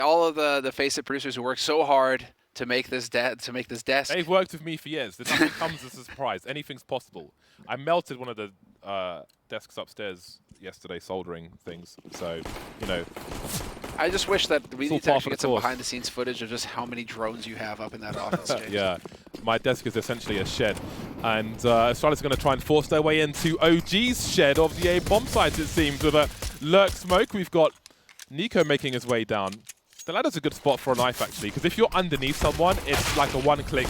all of the Face-It producers who worked so hard to make this desk. They've worked with me for years. Nothing comes as a surprise. Anything's possible. I melted one of the desks upstairs yesterday, soldering things. So, you know. I just wish that we It's all need to par actually for the get some course. behind-the-scenes footage of just how many drones you have up in that office, James. Yeah, my desk is essentially a shed. And Astralis are going to try and force their way into OG's shed of the A bomb sites, it seems, with a lurk smoke. We've got Nico making his way down. The ladder's a good spot for a knife, actually, because if you're underneath someone, it's like a one-click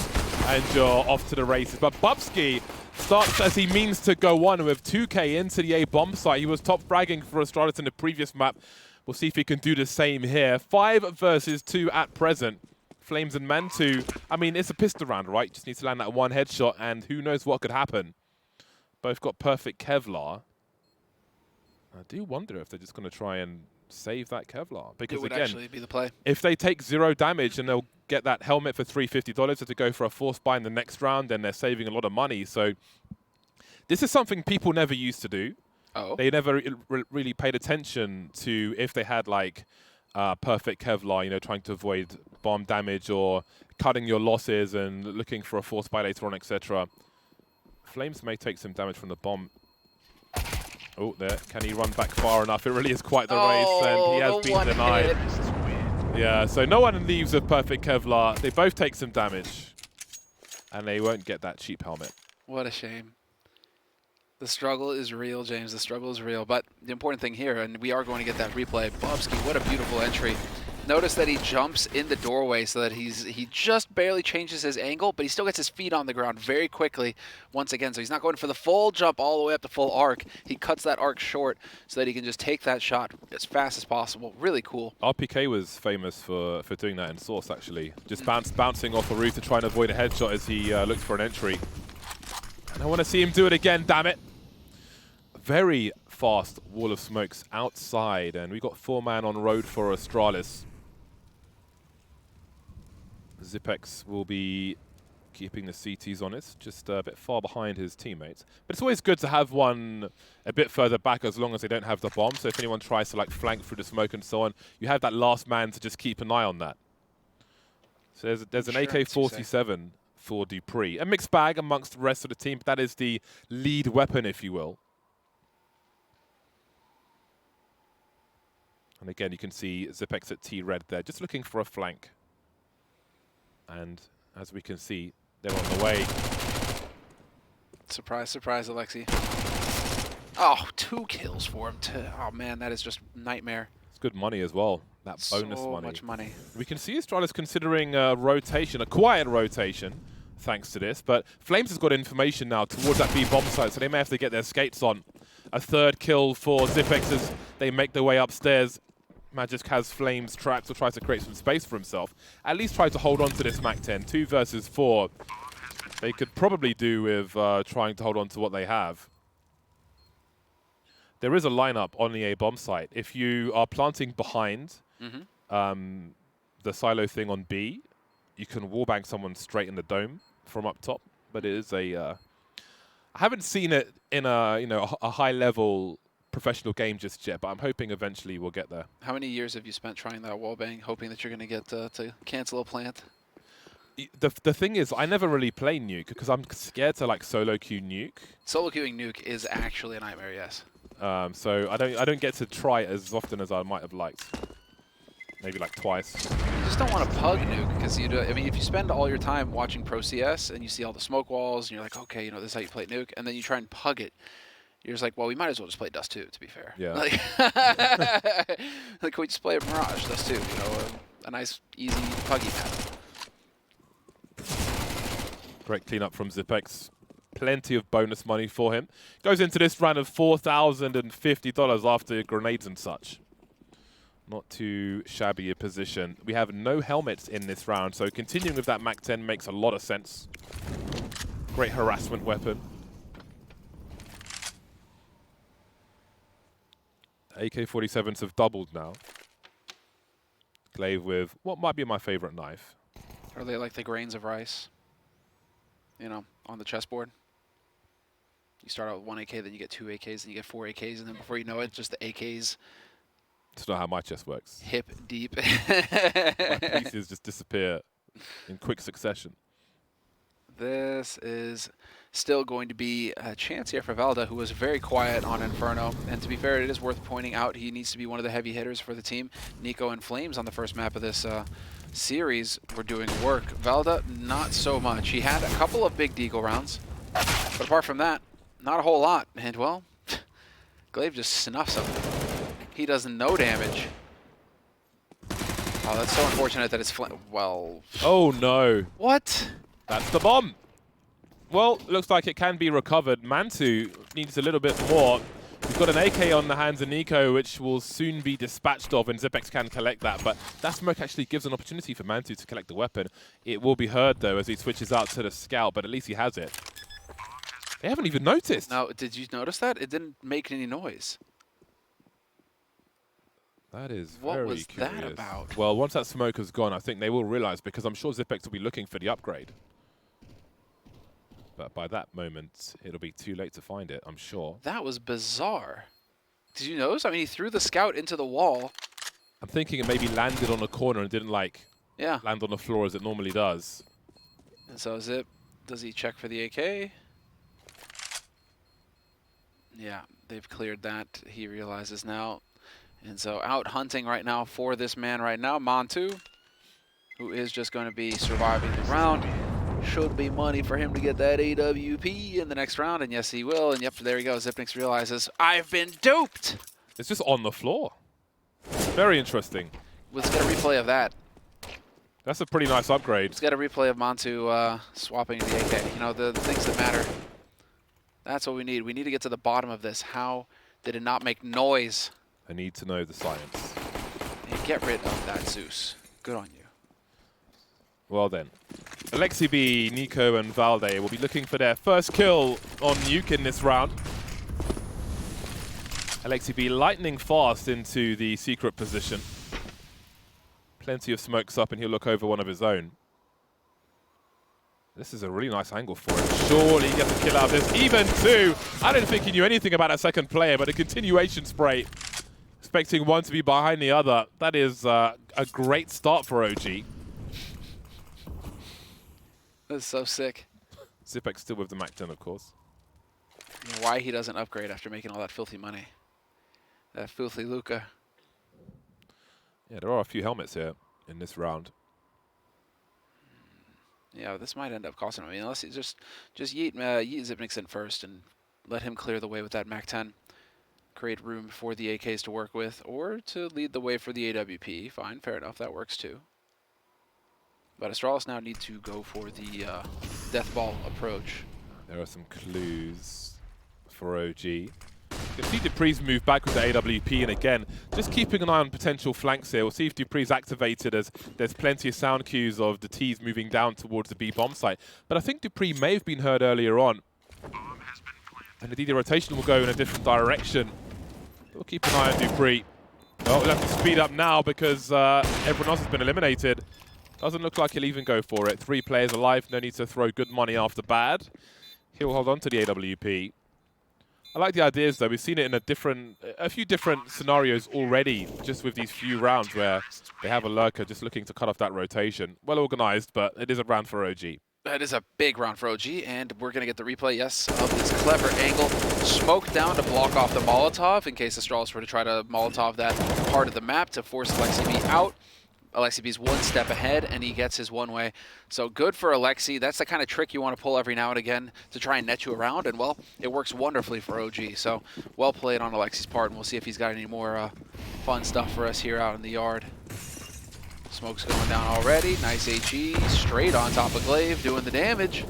and you're off to the races. But Bubsky starts as he means to go on with 2K into the A bomb site. He was top fragging for Astralis in the previous map. We'll see if he can do the same here. 5 versus 2 at present. Flames and Mantu. I mean, it's a pistol round, right? Just need to land that one headshot, and who knows what could happen. Both got perfect Kevlar. I do wonder if they're just going to try and save that Kevlar. Because, it would again, actually be the play. if they take 0 damage and they'll get that helmet for $350 to go for a force buy in the next round, then they're saving a lot of money. So this is something people never used to do. Oh. They never really paid attention to if they had like perfect Kevlar, you know, trying to avoid bomb damage or cutting your losses and looking for a force buy later on, etc. Flames may take some damage from the bomb. Oh, there. Can he run back far enough? It really is quite the race, and he has been denied. Yeah, so no one leaves with perfect Kevlar. They both take some damage, and they won't get that cheap helmet. What a shame. The struggle is real, James. The struggle is real. But the important thing here, and we are going to get that replay, Bubsky, what a beautiful entry. Notice that he jumps in the doorway so that he just barely changes his angle, but he still gets his feet on the ground very quickly once again. So he's not going for the full jump all the way up to full arc. He cuts that arc short so that he can just take that shot as fast as possible. Really cool. RPK was famous for doing that in Source, actually. Just bouncing off a roof to try and avoid a headshot as he looks for an entry. And I want to see him do it again, damn it. Very fast wall of smokes outside, and we got 4-man on road for Astralis. Zipex will be keeping the CTs honest, just a bit far behind his teammates. But it's always good to have one a bit further back as long as they don't have the bomb. So if anyone tries to like flank through the smoke and so on, you have that last man to just keep an eye on that. So there's an AK-47 for Dupree. A mixed bag amongst the rest of the team, but that is the lead weapon, if you will. And again, you can see Zipex at T-Red there, just looking for a flank. And as we can see, they're on the way. Surprise, surprise, Alexi. Oh, 2 kills for him. Oh, man, that is just nightmare. It's good money as well, that bonus so money. much money. We can see Astralis considering a rotation, a quiet rotation, thanks to this. But Flames has got information now towards that B bomb site, so they may have to get their skates on. A 3rd kill for Zipex as they make their way upstairs. Magisk has Flames trapped or tries to create some space for himself. At least try to hold on to this MAC-10. 2 versus 4. They could probably do with trying to hold on to what they have. There is a lineup on the A bomb site. If you are planting behind the silo thing on B, you can wallbang someone straight in the dome from up top. But it is a... I haven't seen it in a high-level professional game just yet, but I'm hoping eventually we'll get there. How many years have you spent trying that wallbang, hoping that you're going to get to cancel a plant? The thing is, I never really play Nuke because I'm scared to like solo queue Nuke. Solo queuing Nuke is actually a nightmare, yes. So I don't get to try it as often as I might have liked. Maybe like twice. You just don't want to pug Nuke because I mean, if you spend all your time watching Pro CS and you see all the smoke walls and you're like, okay, this is how you play Nuke, and then you try and pug it. You're just like, well, we might as well just play Dust 2, to be fair. Yeah. Like, can we just play Mirage, Dust 2, a nice, easy, puggy map. Great cleanup from Zipex. Plenty of bonus money for him. Goes into this round of $4,050 after grenades and such. Not too shabby a position. We have no helmets in this round, so continuing with that MAC-10 makes a lot of sense. Great harassment weapon. AK-47s have doubled now. Glaive with what might be my favorite knife. Are they like the grains of rice? On the chessboard? You start out with 1 AK, then you get 2 AKs, then you get 4 AKs, and then before you know it, just the AKs That's not how my chess works. Hip deep. My pieces just disappear in quick succession. This is still going to be a chance here for Valda, who was very quiet on Inferno. And to be fair, it is worth pointing out he needs to be one of the heavy hitters for the team. Nico and Flames on the first map of this series were doing work. Valda, not so much. He had a couple of big deagle rounds, but apart from that, not a whole lot. And well, Glaive just snuffs him. He does no damage. Oh, that's so unfortunate that it's well. Oh no. What? That's the bomb. Well, looks like it can be recovered. Mantu needs a little bit more. We've got an AK on the hands of Nico, which will soon be dispatched of, and Zipex can collect that. But that smoke actually gives an opportunity for Mantu to collect the weapon. It will be heard, though, as he switches out to the scout, but at least he has it. They haven't even noticed. Now, did you notice that? It didn't make any noise. That is what very was curious. that about? Well, once that smoke has gone, I think they will realize, because I'm sure Zipex will be looking for the upgrade. But by that moment, it'll be too late to find it, I'm sure. That was bizarre. Did you notice? I mean, he threw the scout into the wall. I'm thinking it maybe landed on a corner and didn't, like, land on the floor as it normally does. And so Zip, does he check for the AK? Yeah, they've cleared that. He realizes now. And so out hunting right now for this man right now, Mantu, who is just going to be surviving the round. Should be money for him to get that AWP in the next round, and yes, he will. And yep, there he goes. Zipnix realizes, I've been duped! It's just on the floor. Very interesting. Let's get a replay of that. That's a pretty nice upgrade. Let's get a replay of Mantu swapping the AK. You know, the things that matter. That's what we need. We need to get to the bottom of this. How did it not make noise? I need to know the science. And get rid of that Zeus. Good on you. Well then, Alexi B, Nico, and Valde will be looking for their first kill on Nuke in this round. Alexi B lightning fast into the secret position. Plenty of smokes up, and he'll look over one of his own. This is a really nice angle for him. Surely he gets a kill out of this. Even two. I didn't think he knew anything about that second player, but a continuation spray. Expecting one to be behind the other. That is a great start for OG. That's so sick. Zipex still with the Mac 10, of course. You know why he doesn't upgrade after making all that filthy money. That filthy Luca. Yeah, there are a few helmets here in this round. Yeah, this might end up costing him. I mean, unless he just yeet Zipnix in first and let him clear the way with that Mac 10. Create room for the AKs to work with, or to lead the way for the AWP. Fine, fair enough, that works too. But Astralis now need to go for the death ball approach. There are some clues for OG. You can see Dupree's move back with the AWP, and again, just keeping an eye on potential flanks here. We'll see if Dupree's activated, as there's plenty of sound cues of the T's moving down towards the B bomb site. But I think Dupree may have been heard earlier on. And indeed, the rotation will go in a different direction. We'll keep an eye on Dupree. Oh, we'll have to speed up now because everyone else has been eliminated. Doesn't look like he'll even go for it. 3 players alive, no need to throw good money after bad. He'll hold on to the AWP. I like the ideas, though. We've seen it in a few different scenarios already, just with these few rounds where they have a lurker just looking to cut off that rotation. Well organized, but it is a round for OG. That is a big round for OG, and we're going to get the replay, yes, of this clever angle. Smoke down to block off the Molotov in case Astralis were to try to Molotov that part of the map to force Alexi B out. Alexi B's one step ahead, and he gets his one way. So good for Alexi. That's the kind of trick you want to pull every now and again to try and net you around, and, well, it works wonderfully for OG. So well played on Alexi's part, and we'll see if he's got any more fun stuff for us here out in the yard. Smoke's going down already. Nice HE, straight on top of Glaive, doing the damage.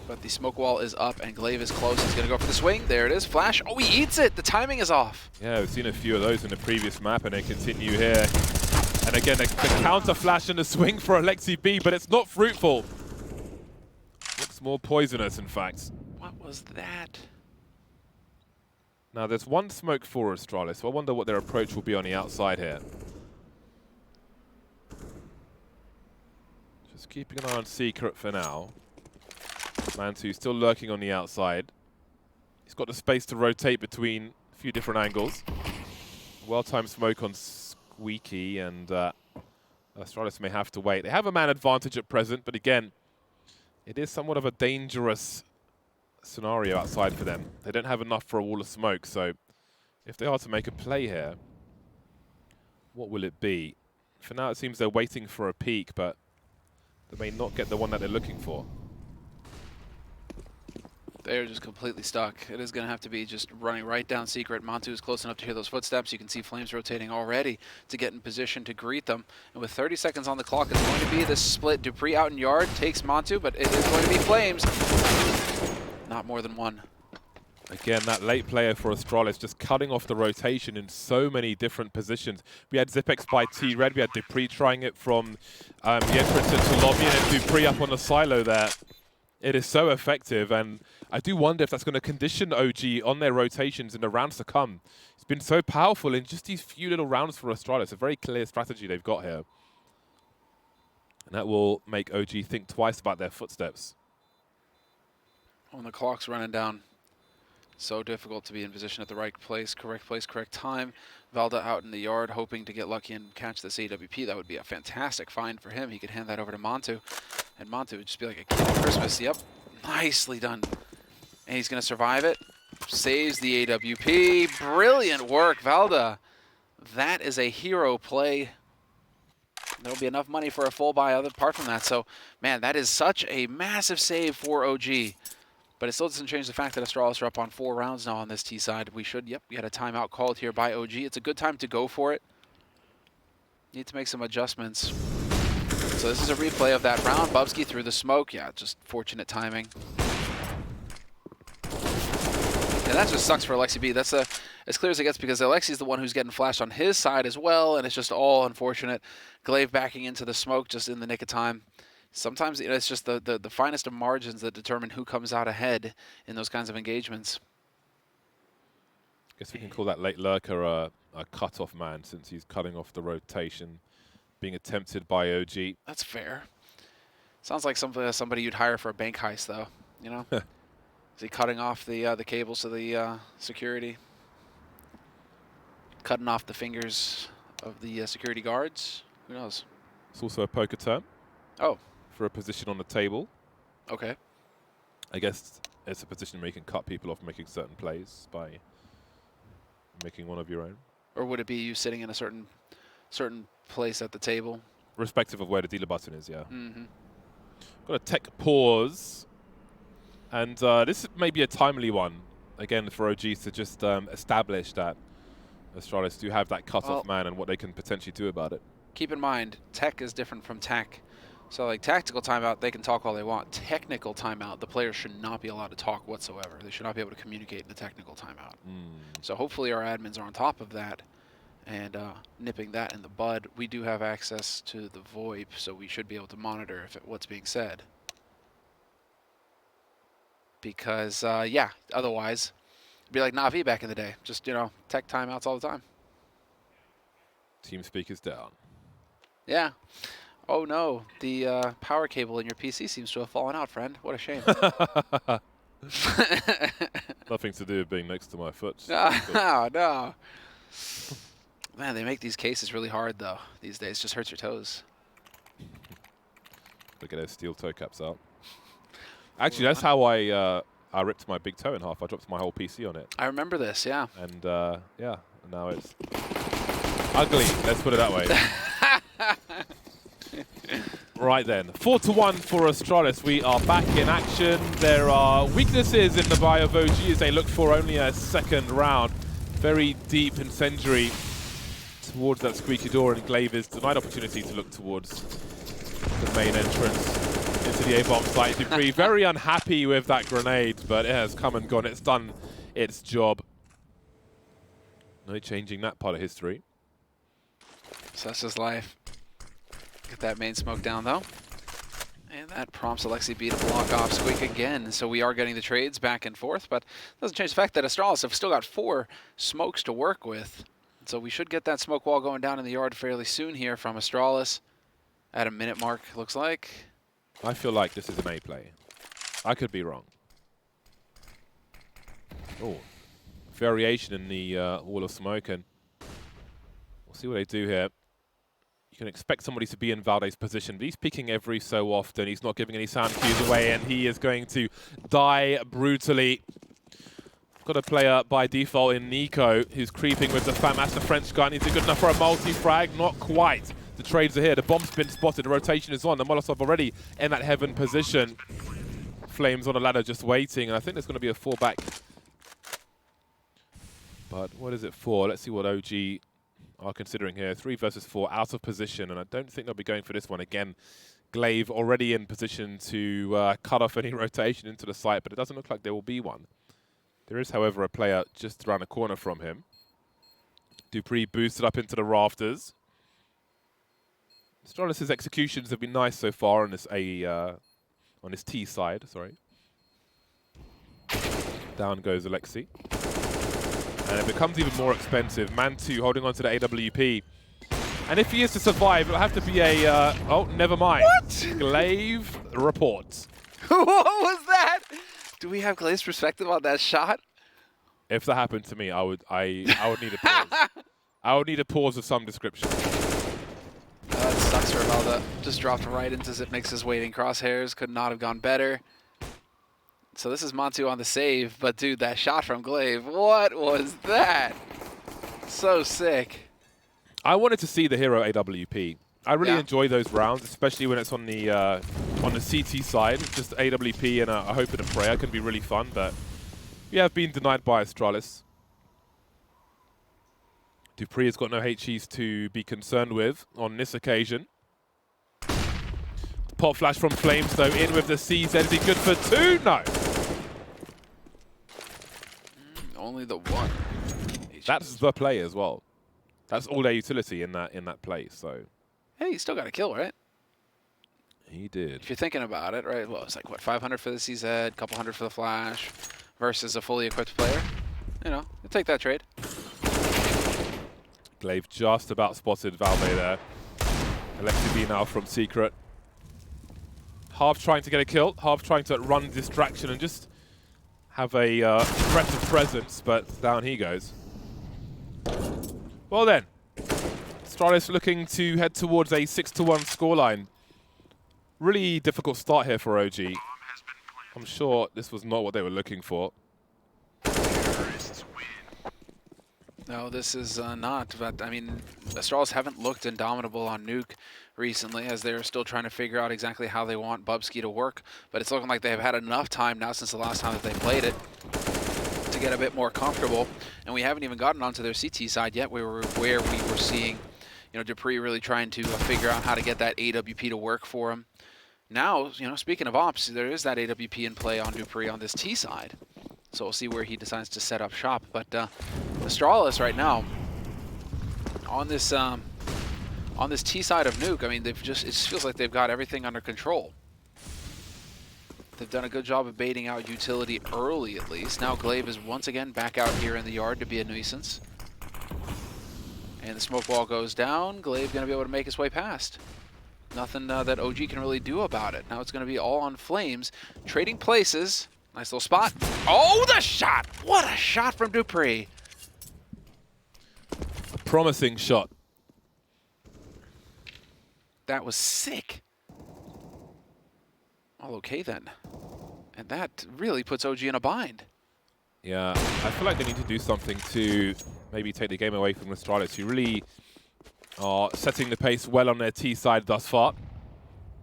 But the smoke wall is up, and Glaive is close. He's going to go for the swing. There it is. Flash. Oh, he eats it. The timing is off. Yeah, we've seen a few of those in the previous map, and they continue here. And again, the counter flash and the swing for Alexi B, but it's not fruitful. Looks more poisonous, in fact. What was that? Now, there's one smoke for Astralis, so I wonder what their approach will be on the outside here. Just keeping an eye on Secret for now. Mantu still lurking on the outside. He's got the space to rotate between a few different angles. Well-timed smoke on Squeaky, and Astralis may have to wait. They have a man advantage at present, but again, it is somewhat of a dangerous scenario outside for them. They don't have enough for a wall of smoke, so if they are to make a play here, what will it be? For now, it seems they're waiting for a peek, but they may not get the one that they're looking for. They're just completely stuck. It is going to have to be just running right down secret. Montu is close enough to hear those footsteps. You can see flames rotating already to get in position to greet them. And with 30 seconds on the clock, it's going to be this split. Dupree out in yard, takes Montu, but it is going to be flames. Not more than one. Again, that late player for Astralis just cutting off the rotation in so many different positions. We had Zipex by T-Red, we had Dupree trying it from the entrance into lobby, and then Dupree up on the silo there. It is so effective, and I do wonder if that's going to condition OG on their rotations in the rounds to come. It's been so powerful in just these few little rounds for Astralis. A very clear strategy they've got here. And that will make OG think twice about their footsteps. When the clock's running down, so difficult to be in position at the right place, correct time. Valda out in the yard, hoping to get lucky and catch this AWP. That would be a fantastic find for him. He could hand that over to Montu, and Montu would just be like a kid at Christmas. Yep, nicely done. And he's going to survive it. Saves the AWP. Brilliant work, Valda. That is a hero play. There'll be enough money for a full buy apart from that. So, man, that is such a massive save for OG. But it still doesn't change the fact that Astralis are up on 4 rounds now on this T side. We had a timeout called here by OG. It's a good time to go for it. Need to make some adjustments. So this is a replay of that round. Bubsky through the smoke. Yeah, just fortunate timing. And that just sucks for Alexi B. That's as clear as it gets because Alexi's the one who's getting flashed on his side as well, and it's just all unfortunate. Glaive backing into the smoke just in the nick of time. Sometimes it's just the finest of margins that determine who comes out ahead in those kinds of engagements. Guess we can call that late lurker a cut-off man since he's cutting off the rotation, being attempted by OG. That's fair. Sounds like somebody you'd hire for a bank heist, though. You know, is he cutting off the cables to the security, cutting off the fingers of the security guards? Who knows? It's also a poker term. Oh. For a position on the table. Okay. I guess it's a position where you can cut people off making certain plays by making one of your own. Or would it be you sitting in a certain place at the table? Respective of where the dealer button is, yeah. Mm-hmm. Got a tech pause. And this may be a timely one, again, for OGs to just establish that Astralis do have that cut-off man and what they can potentially do about it. Keep in mind, tech is different from tech. So like tactical timeout, they can talk all they want. Technical timeout, the players should not be allowed to talk whatsoever. They should not be able to communicate in the technical timeout. So hopefully our admins are on top of that and nipping that in the bud. We do have access to the VoIP, so we should be able to monitor what's being said. Because, yeah, otherwise, it'd be like Na'Vi back in the day. Just, you know, tech timeouts all the time. Team speakers down. Yeah. Oh no, the power cable in your PC seems to have fallen out, friend. What a shame. Nothing to do with being next to my foot. No, no. Man, they make these cases really hard, though, these days. Just hurts your toes. Look at those steel toe caps out. Actually, that's how I ripped my big toe in half. I dropped my whole PC on it. I remember this, yeah. And, yeah, now it's ugly. Let's put it that way. Right then, 4-1 for Astralis. We are back in action. There are weaknesses in the buy of OG as they look for only a second round. Very deep incendiary towards that squeaky door, and Glaive is denied opportunity to look towards the main entrance into the A-bomb site. Dupree very unhappy with that grenade, but it has come and gone. It's done its job. No changing that part of history. Such is life. Get that main smoke down, though. And that prompts Alexi B to block off Squeak again. So we are getting the trades back and forth, but it doesn't change the fact that Astralis have still got 4 smokes to work with. So we should get that smoke wall going down in the yard fairly soon here from Astralis. At a minute mark, looks like. I feel like this is an A play. I could be wrong. Oh, variation in the wall of smoke, and See what they do here. You can expect somebody to be in Valde's position, but he's peeking every so often. He's not giving any sound cues away, and he is going to die brutally. Got a player by default in Nico, who's creeping with the FAMAS, the French gun. Is it good enough for a multi-frag? Not quite. The trades are here. The bomb's been spotted. The rotation is on. The Molotov already in that heaven position. Flames on a ladder just waiting, and I think there's going to be a fallback. But what is it for? Let's see what OG are considering here. 3 versus 4, out of position, and I don't think they'll be going for this one again. Glaive already in position to cut off any rotation into the site, but it doesn't look like there will be one. There is, however, a player just around the corner from him. Dupree boosted up into the rafters. Astralis' executions have been nice so far on this on his T side. Sorry. Down goes Alexi. And it becomes even more expensive. Man2 holding on to the AWP. And if he is to survive, it'll have to be a... oh, never mind. What? Glaive reports. What was that? Do we have Glaive's perspective on that shot? If that happened to me, I would need a pause. I would need a pause of some description. That sucks for Valda. Just dropped right into Zipnix's waiting crosshairs. Could not have gone better. So this is Man2 on the save, but dude, that shot from Glaive, what was that? So sick. I wanted to see the hero AWP. I really enjoy those rounds, especially when it's on the CT side. Just AWP and a hope and a prayer can be really fun, but we have been denied by Astralis. Dupree has got no HEs to be concerned with on this occasion. Pop flash from Flames, though, in with the CZ. Is he good for 2? No. Only the one. That's the play as well. That's all their utility in that play, so... Hey, you still got a kill, right? He did. If you're thinking about it, right? Well, it's like, what, 500 for the CZ, couple hundred for the Flash, versus a fully equipped player? You know, you'll take that trade. Glaive just about spotted Valve there. Alexi B now from Secret. Half trying to get a kill, half trying to run distraction and just have a threat of presence, but down he goes. Well then, Astralis looking to head towards a 6-1 scoreline. Really difficult start here for OG. I'm sure this was not what they were looking for. No, this is not. But I mean, Astralis haven't looked indomitable on Nuke recently, as they're still trying to figure out exactly how they want Bubsky to work. But it's looking like they've had enough time now since the last time that they played it to get a bit more comfortable. And we haven't even gotten onto their CT side yet, where we were seeing, you know, Dupree really trying to figure out how to get that AWP to work for him. Now, you know, speaking of ops, there is that AWP in play on Dupree on this T side. So we'll see where he decides to set up shop. But Astralis right now on this T side of Nuke, I mean, it just feels like they've got everything under control. They've done a good job of baiting out utility early, at least. Now Glaive is once again back out here in the yard to be a nuisance. And the smoke wall goes down. Glaive going to be able to make his way past. Nothing that OG can really do about it. Now it's going to be all on Flames. Trading places. Nice little spot. Oh, the shot! What a shot from Dupree. A promising shot. That was sick. All okay then. And that really puts OG in a bind. Yeah, I feel like they need to do something to maybe take the game away from Astralis, who really are setting the pace well on their T side thus far.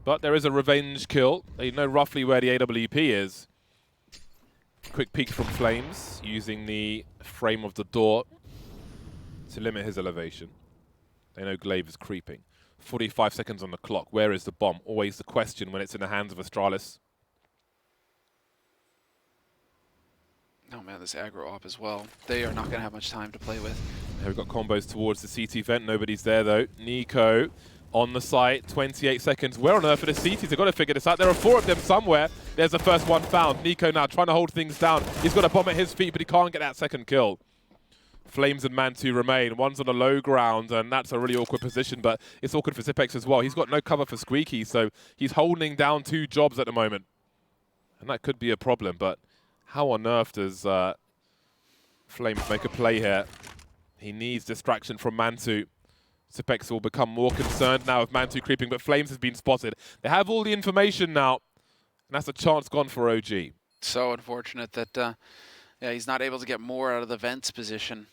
But there is a revenge kill. They know roughly where the AWP is. Quick peek from Flames, using the frame of the door to limit his elevation. They know Glaive is creeping. 45 seconds on the clock. Where is the bomb? Always the question when it's in the hands of Astralis. Oh man, this aggro op as well. They are not going to have much time to play with. Here we've got combos towards the CT vent. Nobody's there though. Nico on the site, 28 seconds. Where on earth are the CTs? They've got to figure this out. There are 4 of them somewhere. There's the first one found. Nico now trying to hold things down. He's got a bomb at his feet, but he can't get that second kill. Flames and Man2 remain. One's on the low ground, and that's a really awkward position, but it's awkward for Zipex as well. He's got no cover for Squeaky, so he's holding down 2 jobs at the moment. And that could be a problem, but how on earth does Flames make a play here? He needs distraction from Man2. Sepex will become more concerned now with Mantu creeping, but Flames has been spotted. They have all the information now, and that's a chance gone for OG. So unfortunate that yeah, he's not able to get more out of the vents position.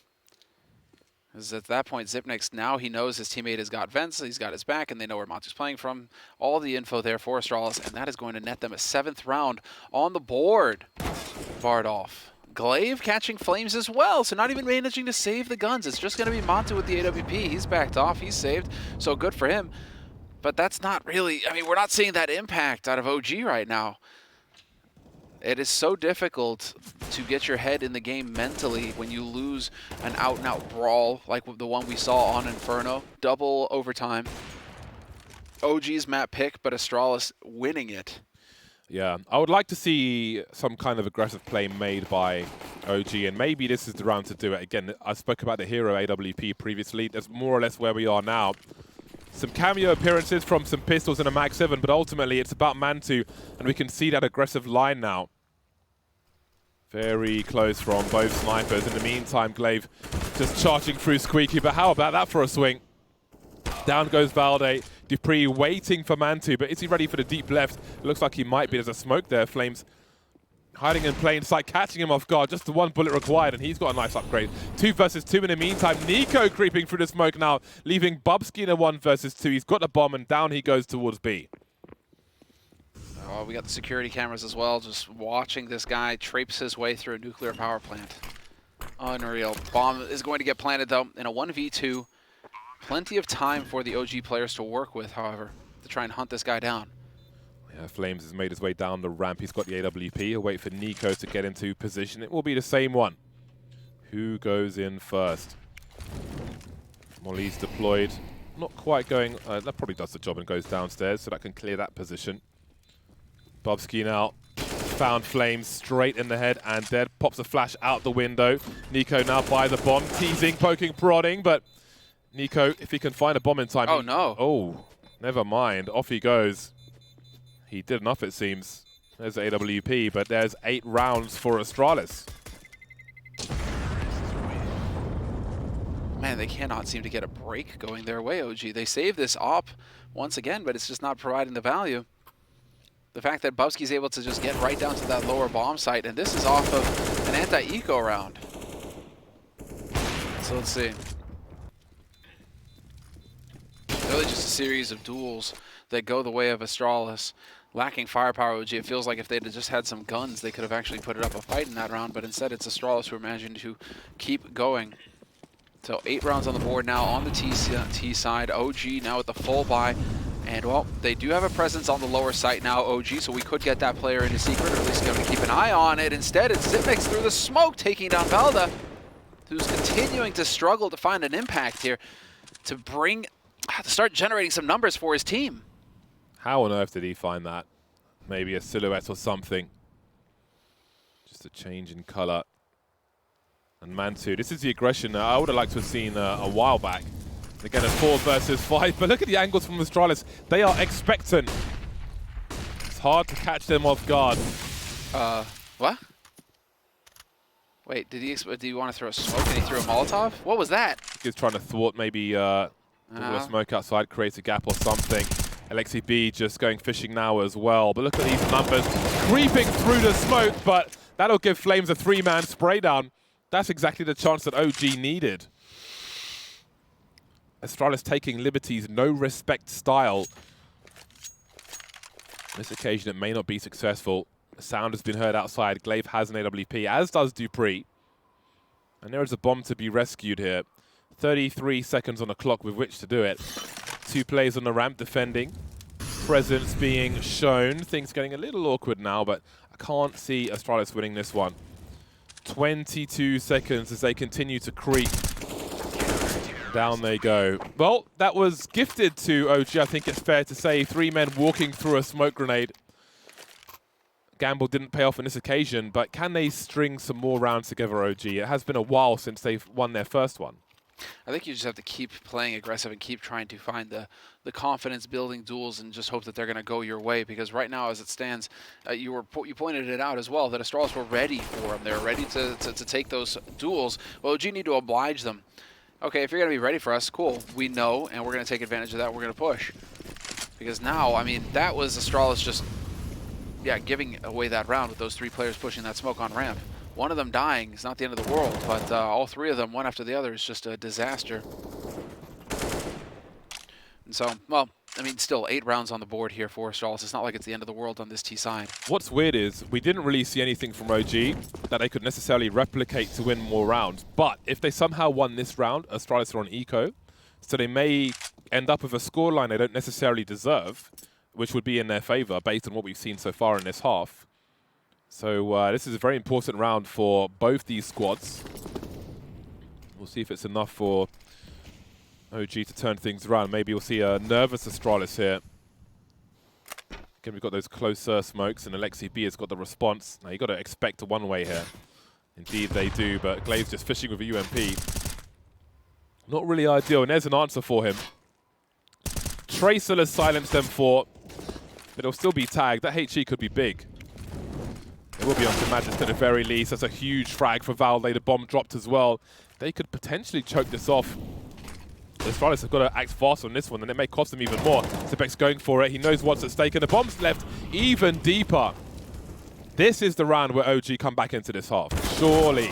Because at that point, Zipnix, now he knows his teammate has got vents, he's got his back, and they know where Mantu's playing from. All the info there for Astralis, and that is going to net them a 7th round on the board. Bardolph. Glaive catching Flames as well, so not even managing to save the guns. It's just going to be Mantu with the AWP. He's backed off, he's saved, so good for him. But that's not really, I mean, we're not seeing that impact out of OG right now. It is so difficult to get your head in the game mentally when you lose an out-and-out brawl like the one we saw on Inferno. Double overtime. OG's map pick, but Astralis winning it. Yeah, I would like to see some kind of aggressive play made by OG, and maybe this is the round to do it. Again, I spoke about the hero AWP previously. That's more or less where we are now. Some cameo appearances from some pistols and a Mag 7, but ultimately it's about Mantu, and we can see that aggressive line now. Very close from both snipers. In the meantime, Glaive just charging through Squeaky, but how about that for a swing? Down goes Valde. Dupree waiting for Mantu, but is he ready for the deep left? It looks like he might be. There's a smoke there. Flames hiding in plain sight, catching him off guard. Just the one bullet required, and he's got a nice upgrade. 2 versus 2 in the meantime. Nico creeping through the smoke now, leaving Bubsky in a 1 versus 2. He's got the bomb, and down he goes towards B. Oh, we got the security cameras as well, just watching this guy traipse his way through a nuclear power plant. Unreal. Bomb is going to get planted, though, in a 1v2. Plenty of time for the OG players to work with, however, to try and hunt this guy down. Yeah, Flames has made his way down the ramp. He's got the AWP. He'll wait for Nico to get into position. It will be the same one. Who goes in first? Molly's deployed. Not quite going... that probably does the job and goes downstairs, so that can clear that position. Bubsky now found Flames straight in the head and dead. Pops a flash out the window. Nico now by the bomb. Teasing, poking, prodding, but Nico, if he can find a bomb in time... Oh, no. Oh, never mind. Off he goes. He did enough, it seems. There's the AWP, but there's 8 rounds for Astralis. Man, they cannot seem to get a break going their way, OG. They save this op once again, but it's just not providing the value. The fact that Bubsky's able to just get right down to that lower bomb site, and this is off of an anti-eco round. So let's see. Really just a series of duels that go the way of Astralis. Lacking firepower, OG, it feels like if they'd just had some guns, they could have actually put it up a fight in that round, but instead it's Astralis who are managing to keep going. So 8 rounds on the board now on the T side. OG now with the full buy. And, well, they do have a presence on the lower site now, OG, so we could get that player into secret, or at least going to keep an eye on it. Instead, it's Zipnix through the smoke, taking down Valda, who's continuing to struggle to find an impact here to start generating some numbers for his team. How on earth did he find that? Maybe a silhouette or something. Just a change in color. And Mantu, this is the aggression I would have liked to have seen a while back. Again, it's 4 versus 5, but look at the angles from Astralis. They are expectant. It's hard to catch them off guard. What? Wait, did he want to throw a smoke and he threw a Molotov? What was that? He's trying to thwart maybe a smoke outside, create a gap or something. Alexi B just going fishing now as well. But look at these numbers creeping through the smoke, but that'll give Flames a 3-man spray down. That's exactly the chance that OG needed. Astralis taking liberties, no respect style. On this occasion, it may not be successful. The sound has been heard outside. Glaive has an AWP, as does Dupree. And there is a bomb to be rescued here. 33 seconds on the clock with which to do it. 2 players on the ramp defending. Presence being shown. Things getting a little awkward now, but I can't see Astralis winning this one. 22 seconds as they continue to creep. Down they go. Well, that was gifted to OG, I think it's fair to say. 3 men walking through a smoke grenade. Gamble didn't pay off on this occasion, but can they string some more rounds together, OG? It has been a while since they've won their first one. I think you just have to keep playing aggressive and keep trying to find the confidence-building duels and just hope that they're going to go your way, because right now, as it stands, you pointed it out as well, that Astralis were ready for them. They were ready to take those duels. Well, OG need to oblige them. okay, if you're going to be ready for us, cool. We know, and we're going to take advantage of that. We're going to push. Because now, I mean, that was Astralis just, yeah, giving away that round with those 3 players pushing that smoke on ramp. One of them dying is not the end of the world, but all 3 of them, one after the other, is just a disaster. And so, well, I mean, still 8 rounds on the board here for Astralis. It's not like it's the end of the world on this T side. What's weird is we didn't really see anything from OG that they could necessarily replicate to win more rounds. But if they somehow won this round, Astralis are on eco, so they may end up with a scoreline they don't necessarily deserve, which would be in their favor based on what we've seen so far in this half. So this is a very important round for both these squads. We'll see if it's enough for OG to turn things around. Maybe we'll see a nervous Astralis here. Again, we've got those closer smokes, and Alexi B has got the response. Now, you've got to expect a one-way here. Indeed, they do, but Glave's just fishing with a UMP. Not really ideal, and there's an answer for him. Tracer has silenced them for, but it'll still be tagged. That HE could be big. It will be onto Magic at the very least. That's a huge frag for Valde. The bomb dropped as well. They could potentially choke this off. Astralis have got to act fast on this one, and it may cost them even more. Sebek's going for it. He knows what's at stake, and the bomb's left even deeper. This is the round where OG come back into this half. Surely.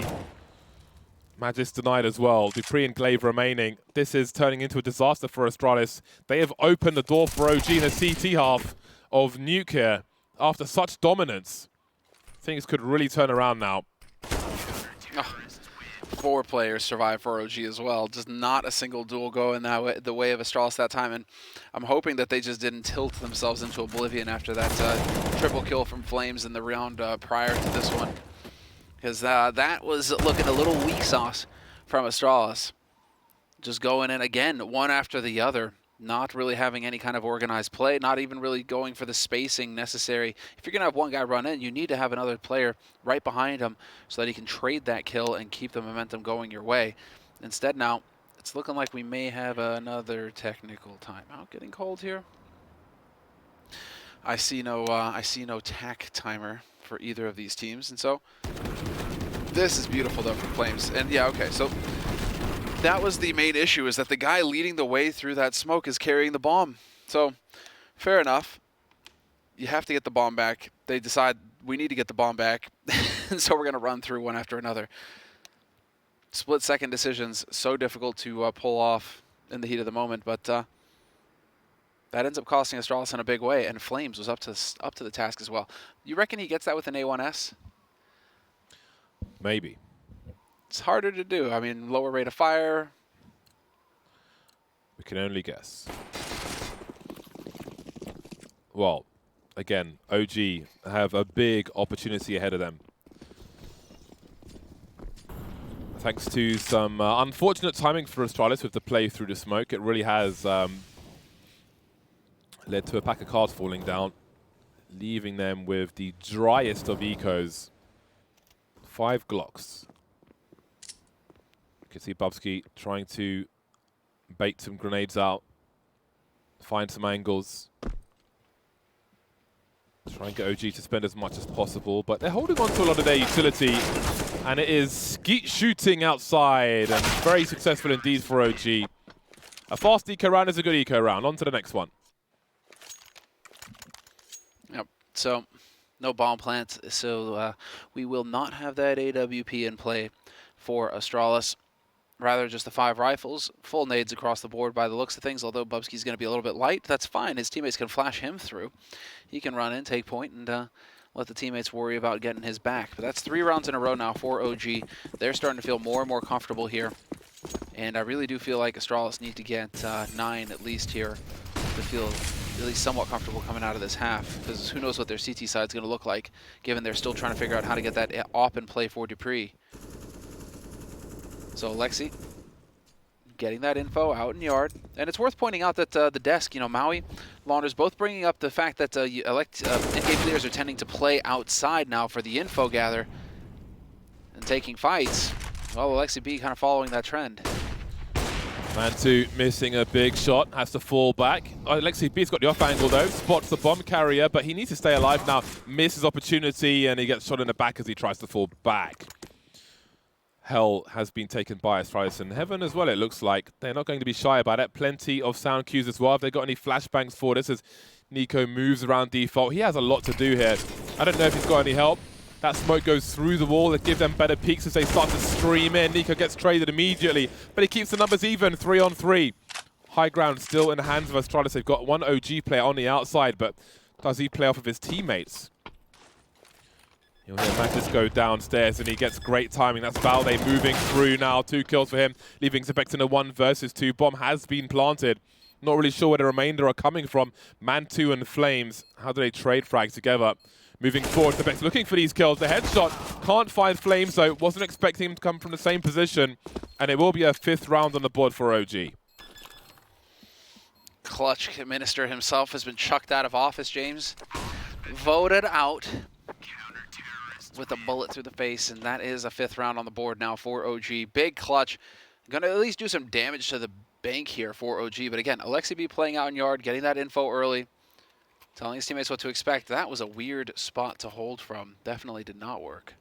Magic's denied as well. Dupree and Glaive remaining. This is turning into a disaster for Astralis. They have opened the door for OG in the CT half of Nuke here after such dominance. Things could really turn around now. Oh, 4 players survive for OG as well. Just not a single duel go in that way, the way of Astralis that time. And I'm hoping that they just didn't tilt themselves into oblivion after that triple kill from Flames in the round prior to this one. Because that was looking a little weak sauce from Astralis. Just going in again, one after the other. Not really having any kind of organized play, not even really going for the spacing necessary. If you're going to have one guy run in, you need to have another player right behind him so that he can trade that kill and keep the momentum going your way. Instead now, it's looking like we may have another technical timeout getting called here. I see no tack timer for either of these teams, and so this is beautiful though for Flames. And yeah, okay, so that was the main issue, is that the guy leading the way through that smoke is carrying the bomb. So, fair enough. You have to get the bomb back. They decide we need to get the bomb back, and so we're going to run through one after another. Split-second decisions, so difficult to pull off in the heat of the moment, but that ends up costing Astralis in a big way, and Flames was up to the task as well. You reckon he gets that with an A1S? Maybe. It's harder to do. I mean, lower rate of fire. We can only guess. Well, again, OG have a big opportunity ahead of them. Thanks to some unfortunate timing for Astralis with the play through the smoke, it really has led to a pack of cards falling down, leaving them with the driest of ecos. 5 Glocks. You can see Bubsky trying to bait some grenades out, find some angles, try and get OG to spend as much as possible, but they're holding on to a lot of their utility, and it is skeet shooting outside, and very successful indeed for OG. A fast eco round is a good eco round. On to the next one. Yep, so no bomb plants, so we will not have that AWP in play for Astralis. Rather, just the 5 rifles, full nades across the board by the looks of things, although Bubsky's going to be a little bit light. That's fine. His teammates can flash him through. He can run in, take point, and let the teammates worry about getting his back. But that's 3 rounds in a row now for OG. They're starting to feel more and more comfortable here. And I really do feel like Astralis need to get 9 at least here to feel at least somewhat comfortable coming out of this half. Because who knows what their CT side's going to look like, given they're still trying to figure out how to get that op in play for Dupree. So Alexi getting that info out in yard. And it's worth pointing out that the desk, you know, Maui, Launders both bringing up the fact that in-game players are tending to play outside now for the info gather and taking fights. Well, Alexi B kind of following that trend. Man 2 missing a big shot, has to fall back. Alexi B's got the off angle though, spots the bomb carrier, but he needs to stay alive now. Misses opportunity, and he gets shot in the back as he tries to fall back. Hell has been taken by Astralis, and Heaven as well, it looks like. They're not going to be shy about it. Plenty of sound cues as well. Have they got any flashbangs for this as Nico moves around default? He has a lot to do here. I don't know if he's got any help. That smoke goes through the wall. It gives them better peaks as they start to stream in. Nico gets traded immediately, but he keeps the numbers even, 3 on 3. High ground still in the hands of Astralis. They've got one OG player on the outside, but does he play off of his teammates? You'll hear Matis go downstairs, and he gets great timing. That's Valde moving through now. 2 kills for him, leaving Zepex in a 1 versus 2. Bomb has been planted. Not really sure where the remainder are coming from. Man2 and Flames, how do they trade frags together? Moving forward, Zepex looking for these kills. The headshot can't find Flames, though. Wasn't expecting him to come from the same position. And it will be a 5th round on the board for OG. Clutch Minister himself has been chucked out of office, James. Voted out with a bullet through the face, and that is a 5th round on the board now for OG. Big Clutch. Going to at least do some damage to the bank here for OG. But again, Alexi B playing out in yard, getting that info early, telling his teammates what to expect. That was a weird spot to hold from. Definitely did not work.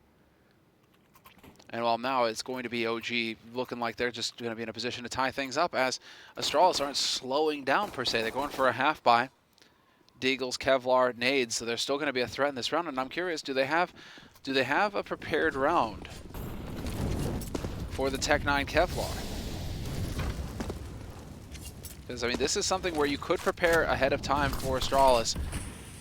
And while now it's going to be OG looking like they're just going to be in a position to tie things up, as Astralis aren't slowing down per se. They're going for a half buy. Deagles, Kevlar, nades, so they're still going to be a threat in this round. And I'm curious, do they have a prepared round for the Tech 9 Kevlar? Because, I mean, this is something where you could prepare ahead of time for Astralis.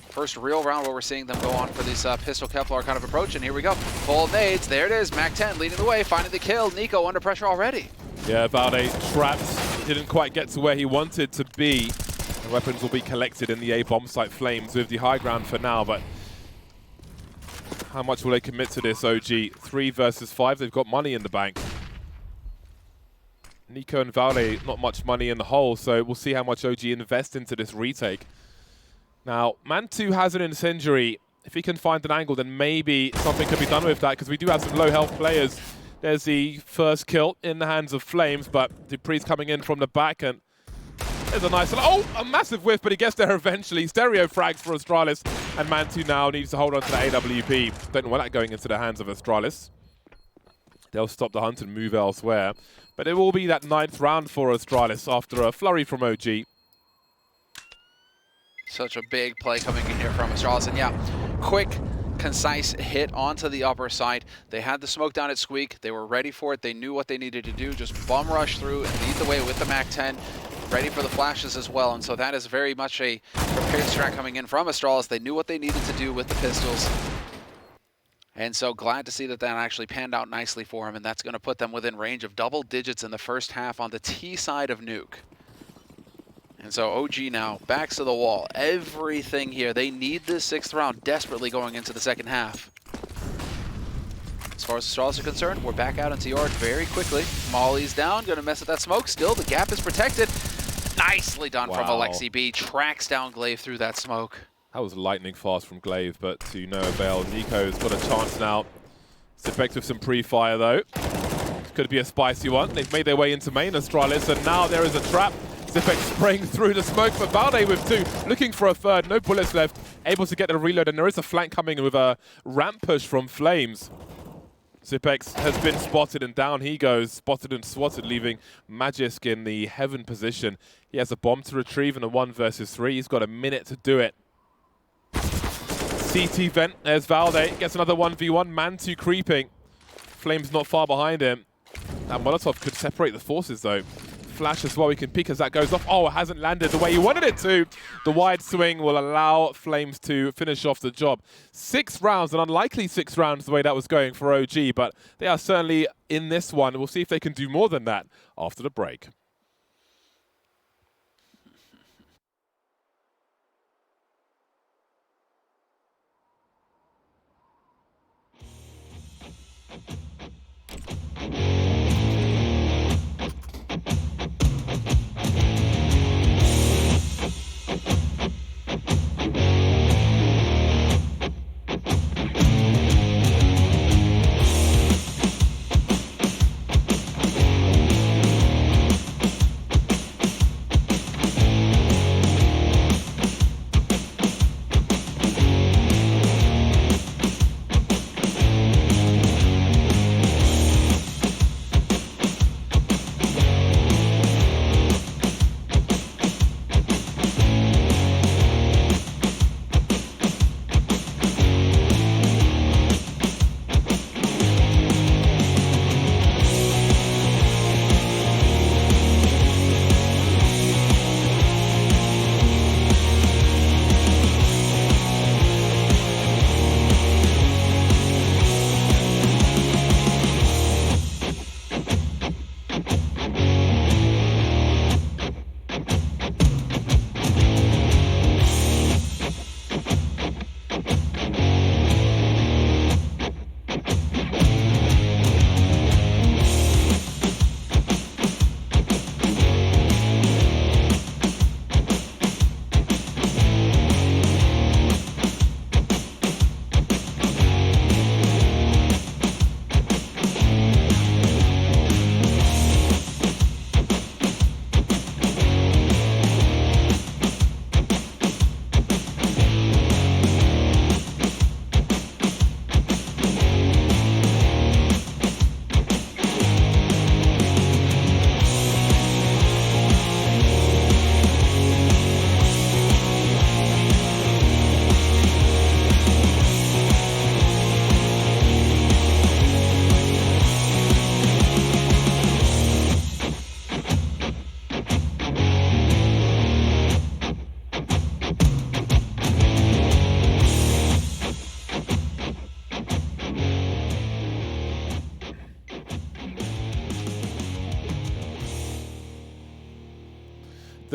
First real round where we're seeing them go on for this pistol Kevlar kind of approach, and here we go. Full nades, there it is, Mac 10 leading the way, finding the kill. Nico under pressure already. Yeah, Valde trapped, didn't quite get to where he wanted to be. The weapons will be collected in the A bomb site. Flames with the high ground for now, but how much will they commit to this, OG? 3 versus 5, they've got money in the bank. Nico and Valde, not much money in the hole, so we'll see how much OG invest into this retake. Now, Man2 has an incendiary. If he can find an angle, then maybe something could be done with that, because we do have some low health players. There's the first kill in the hands of Flames, but Dupree's coming in from the back, and there's a nice, oh, a massive whiff, but he gets there eventually. Stereo frags for Astralis, and Man2 now needs to hold on to the AWP. Don't want that going into the hands of Astralis. They'll stop the hunt and move elsewhere. But it will be that 9th round for Astralis after a flurry from OG. Such a big play coming in here from Astralis, and yeah, quick, concise hit onto the upper side. They had the smoke down at Squeak. They were ready for it. They knew what they needed to do. Just bum rush through and lead the way with the Mac 10. Ready for the flashes as well, and so that is very much a prepared strat coming in from Astralis. They knew what they needed to do with the pistols. And so glad to see that that actually panned out nicely for him, and that's going to put them within range of double digits in the first half on the T side of Nuke. And so OG now backs to the wall. Everything here. They need this 6th round desperately going into the second half. As far as Astralis are concerned, we're back out into yard very quickly. Molly's down, going to mess with that smoke. Still, the gap is protected. Nicely done from Alexi B. Tracks down Glaive through that smoke. That was lightning fast from Glaive, but to no avail. Nico's got a chance now. Zepex with some pre-fire, though. Could be a spicy one. They've made their way into main, Astralis, and now there is a trap. Zepex spraying through the smoke, but Valde with 2, looking for a 3rd. No bullets left, able to get the reload, and there is a flank coming with a ramp push from Flames. Zepex has been spotted, and down he goes, spotted and swatted, leaving Magisk in the Heaven position. He has a bomb to retrieve in a 1 versus 3. He's got a minute to do it. CT vent, there's Valde, gets another 1v1, Man2 creeping. Flames not far behind him. That Molotov could separate the forces though. Flash as well, he can peek as that goes off. Oh, it hasn't landed the way he wanted it to. The wide swing will allow Flames to finish off the job. 6 rounds, an unlikely 6 rounds the way that was going for OG, but they are certainly in this one. We'll see if they can do more than that after the break.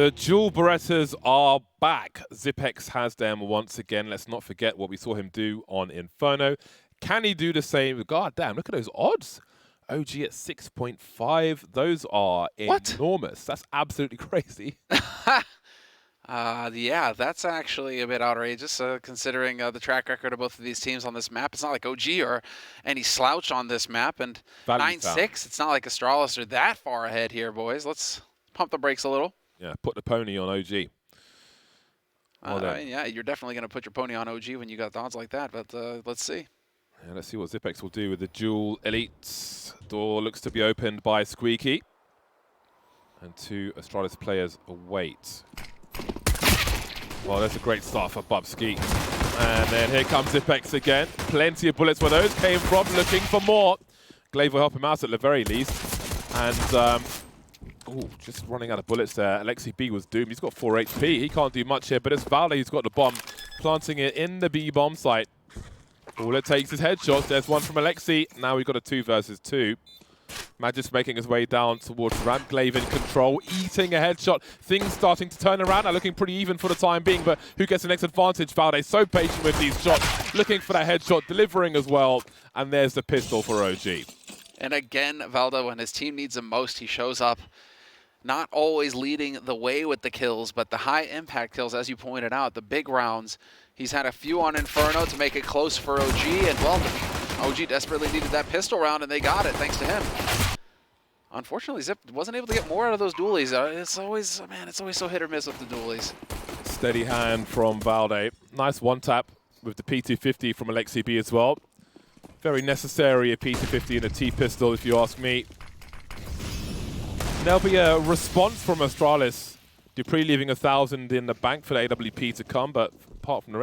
The Dual Berettas are back. Zipex has them once again. Let's not forget what we saw him do on Inferno. Can he do the same? God damn, look at those odds. OG at 6.5. Those are enormous. That's absolutely crazy. Yeah, that's actually a bit outrageous, considering the track record of both of these teams on this map. It's not like OG or any slouch on this map. And 9-6, it's not like Astralis are that far ahead here, boys. Let's pump the brakes a little. Yeah, put the pony on OG. Yeah, you're definitely going to put your pony on OG when you got odds like that, but let's see. Yeah, let's see what Zipex will do with the dual elites. Door looks to be opened by Squeaky. And two Astralis players await. Well, that's a great start for Bubsky. And then here comes Zipex again. Plenty of bullets where those came from, looking for more. Glaive will help him out at the very least. And just running out of bullets there. Alexi B was doomed. He's got 4 HP. He can't do much here, but it's Valde who's got the bomb, planting it in the B bomb site. All it takes is headshots. There's one from Alexi. Now we've got a 2 versus 2. Magis making his way down towards ramp. Glaive in control, eating a headshot. Things starting to turn around, now looking pretty even for the time being, but who gets the next advantage? Valde so patient with these shots, looking for that headshot, delivering as well. And there's the pistol for OG. And again, Valde, when his team needs him most, he shows up. Not always leading the way with the kills, but the high impact kills, as you pointed out, the big rounds. He's had a few on Inferno to make it close for OG, and well, OG desperately needed that pistol round, and they got it thanks to him. Unfortunately, Zip wasn't able to get more out of those dualies. It's always so hit or miss with the dualies. Steady hand from Valde. Nice one tap with the P250 from Alexi B as well. Very necessary, a P250 and a T-pistol, if you ask me. There'll be a response from Astralis. Dupree leaving 1,000 in the bank for the AWP to come, but apart from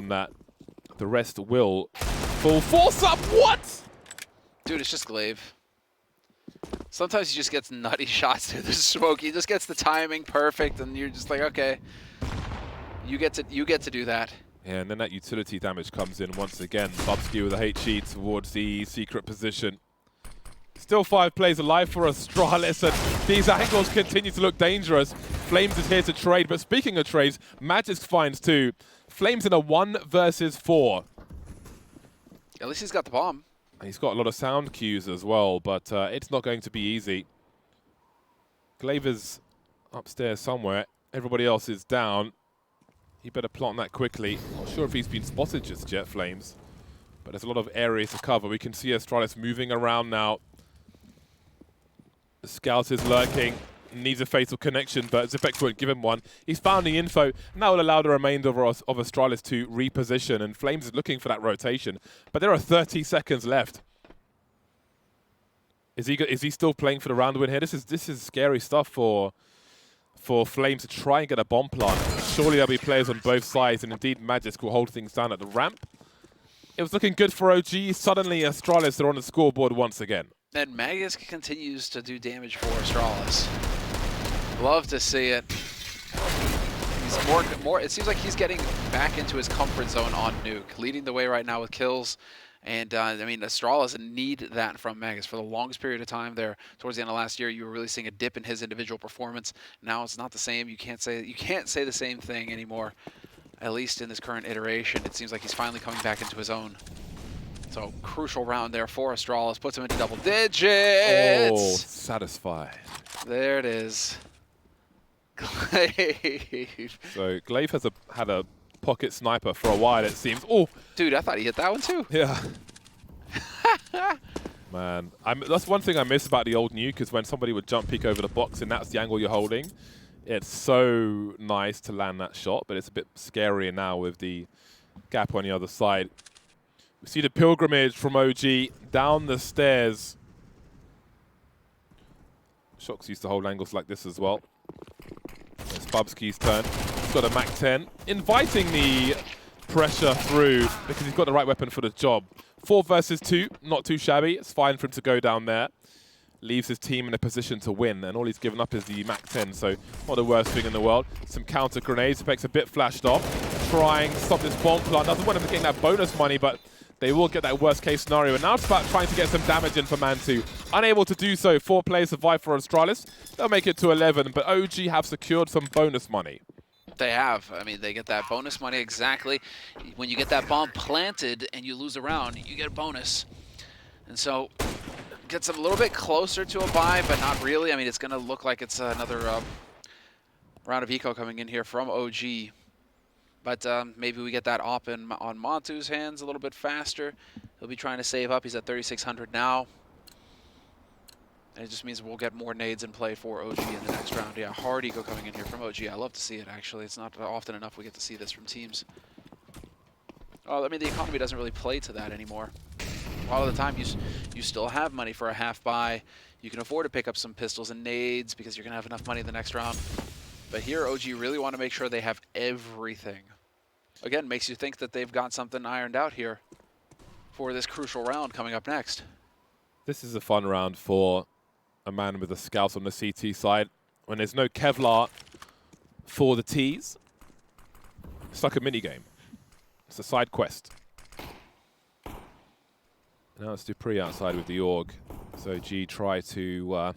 that, the rest will full force up. What? Dude, it's just Glaive. Sometimes he just gets nutty shots through the smoke. He just gets the timing perfect, and you're just like, okay, you get to do that. Yeah, and then that utility damage comes in once again. Bubsky with a HE towards the secret position. Still 5 players alive for Astralis, and these angles continue to look dangerous. Flames is here to trade, but speaking of trades, Magis finds 2. Flames in a 1 versus 4. At least he's got the bomb. He's got a lot of sound cues as well, but it's not going to be easy. Glaive is upstairs somewhere. Everybody else is down. He better plant that quickly. Not sure if he's been spotted just yet, Flames. But there's a lot of areas to cover. We can see Astralis moving around now. The scout is lurking, needs a fatal connection, but Zipex won't give him one. He's found the info. Now will allow the remainder of Astralis to reposition, and Flames is looking for that rotation. But there are 30 seconds left. Is he still playing for the round win here? This is scary stuff for Flames to try and get a bomb plant. Surely there'll be players on both sides, and indeed Magisk will hold things down at the ramp. It was looking good for OG. Suddenly Astralis are on the scoreboard once again. And Magisk continues to do damage for Astralis. Love to see it. He's more. It seems like he's getting back into his comfort zone on Nuke, leading the way right now with kills. And I mean, Astralis need that from Magisk for the longest period of time there. Towards the end of last year, you were really seeing a dip in his individual performance. Now it's not the same. You can't say the same thing anymore. At least in this current iteration, it seems like he's finally coming back into his own. So, crucial round there for Astralis. Puts him into double digits. Oh, satisfied. There it is. Glaive. So, Glaive has had a pocket sniper for a while, it seems. Oh! Dude, I thought he hit that one too. Yeah. Man, that's one thing I miss about the old Nuke, is when somebody would jump peek over the box and that's the angle you're holding. It's so nice to land that shot, but it's a bit scarier now with the gap on the other side. We see the pilgrimage from OG down the stairs. Shox used to hold angles like this as well. It's Bubsky's turn. He's got a MAC-10, inviting the pressure through because he's got the right weapon for the job. 4 versus 2, not too shabby. It's fine for him to go down there. Leaves his team in a position to win, and all he's given up is the MAC-10, so not the worst thing in the world. Some counter grenades. Zipex a bit flashed off. Trying to stop this bomb plant. Doesn't want him to get that bonus money, but they will get that worst case scenario. And now it's about trying to get some damage in for Man2. Unable to do so. 4 players survive for Astralis. They'll make it to 11, but OG have secured some bonus money. They have. I mean, they get that bonus money exactly. When you get that bomb planted and you lose a round, you get a bonus. And so, gets a little bit closer to a buy, but not really. I mean, it's going to look like it's another round of eco coming in here from OG. But maybe we get that op in on Montu's hands a little bit faster. He'll be trying to save up. He's at 3,600 now. And it just means we'll get more nades in play for OG in the next round. Yeah, hard eco coming in here from OG. I love to see it, actually. It's not often enough we get to see this from teams. Oh, I mean, the economy doesn't really play to that anymore. A lot of the time, you still have money for a half buy. You can afford to pick up some pistols and nades because you're going to have enough money in the next round. But here, OG really want to make sure they have everything. Again, makes you think that they've got something ironed out here for this crucial round coming up next. This is a fun round for a man with a scout on the CT side. When there's no Kevlar for the Ts, it's like a minigame. It's a side quest. Now it's Dupree outside with the Org. So G try to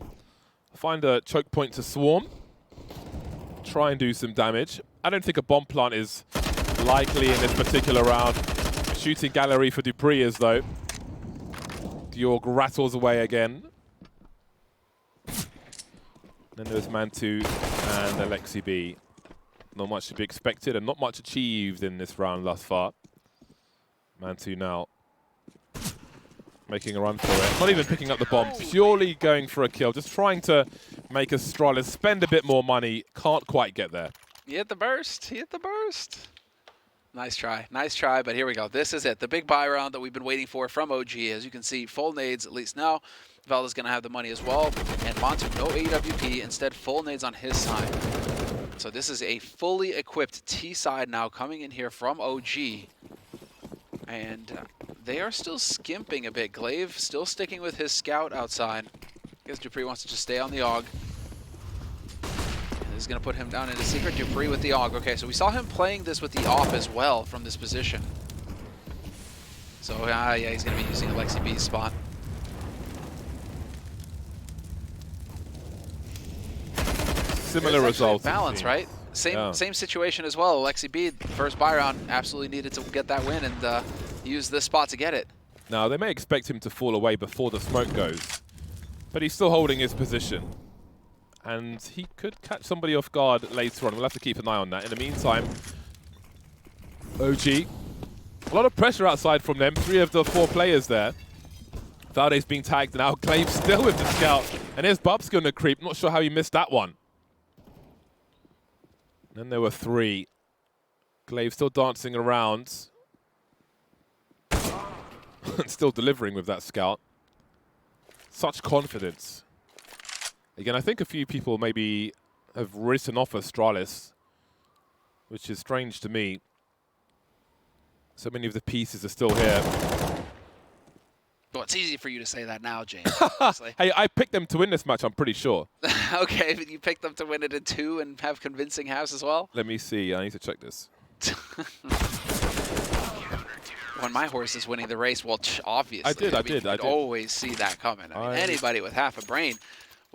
find a choke point to swarm. Try and do some damage. I don't think a bomb plant is likely in this particular round. Shooting gallery for Dupree is though. The Org rattles away again. Then there's Man2 and Alexi B. Not much to be expected and not much achieved in this round thus far. Man2 now making a run for it. Not even picking up the bomb, purely going for a kill. Just trying to make Astralis spend a bit more money. Can't quite get there. He hit the burst. He hit the burst. Nice try. Nice try, but here we go. This is it. The big buy round that we've been waiting for from OG. As you can see, full nades, at least now. Velda's going to have the money as well. And Montu, no AWP, instead full nades on his side. So this is a fully equipped T side now coming in here from OG. And they are still skimping a bit. Glaive still sticking with his scout outside. I guess Dupree wants to just stay on the AUG. This is going to put him down into secret. Dupree with the AUG. Okay, so we saw him playing this with the AWP as well from this position. So, yeah, he's going to be using Alexi B's spot. Similar results. Balance, right? Same situation as well. Alexi B, first buy round, absolutely needed to get that win and use this spot to get it. Now, they may expect him to fall away before the smoke goes, but he's still holding his position. And he could catch somebody off guard later on. We'll have to keep an eye on that. In the meantime, OG, a lot of pressure outside from them. 3 of the 4 players there. Valde's being tagged now. Glaive still with the scout. And there's Bubs going to creep. Not sure how he missed that one. Then there were 3. Glaive still dancing around. Still delivering with that scout. Such confidence. Again, I think a few people maybe have written off Astralis, which is strange to me. So many of the pieces are still here. Well, it's easy for you to say that now, James. Hey, I picked them to win this match, I'm pretty sure. Okay, but you picked them to win it in 2 and have convincing halves as well? Let me see. I need to check this. When my horse is winning the race, well, obviously. I did. I always see that coming. I mean, anybody with half a brain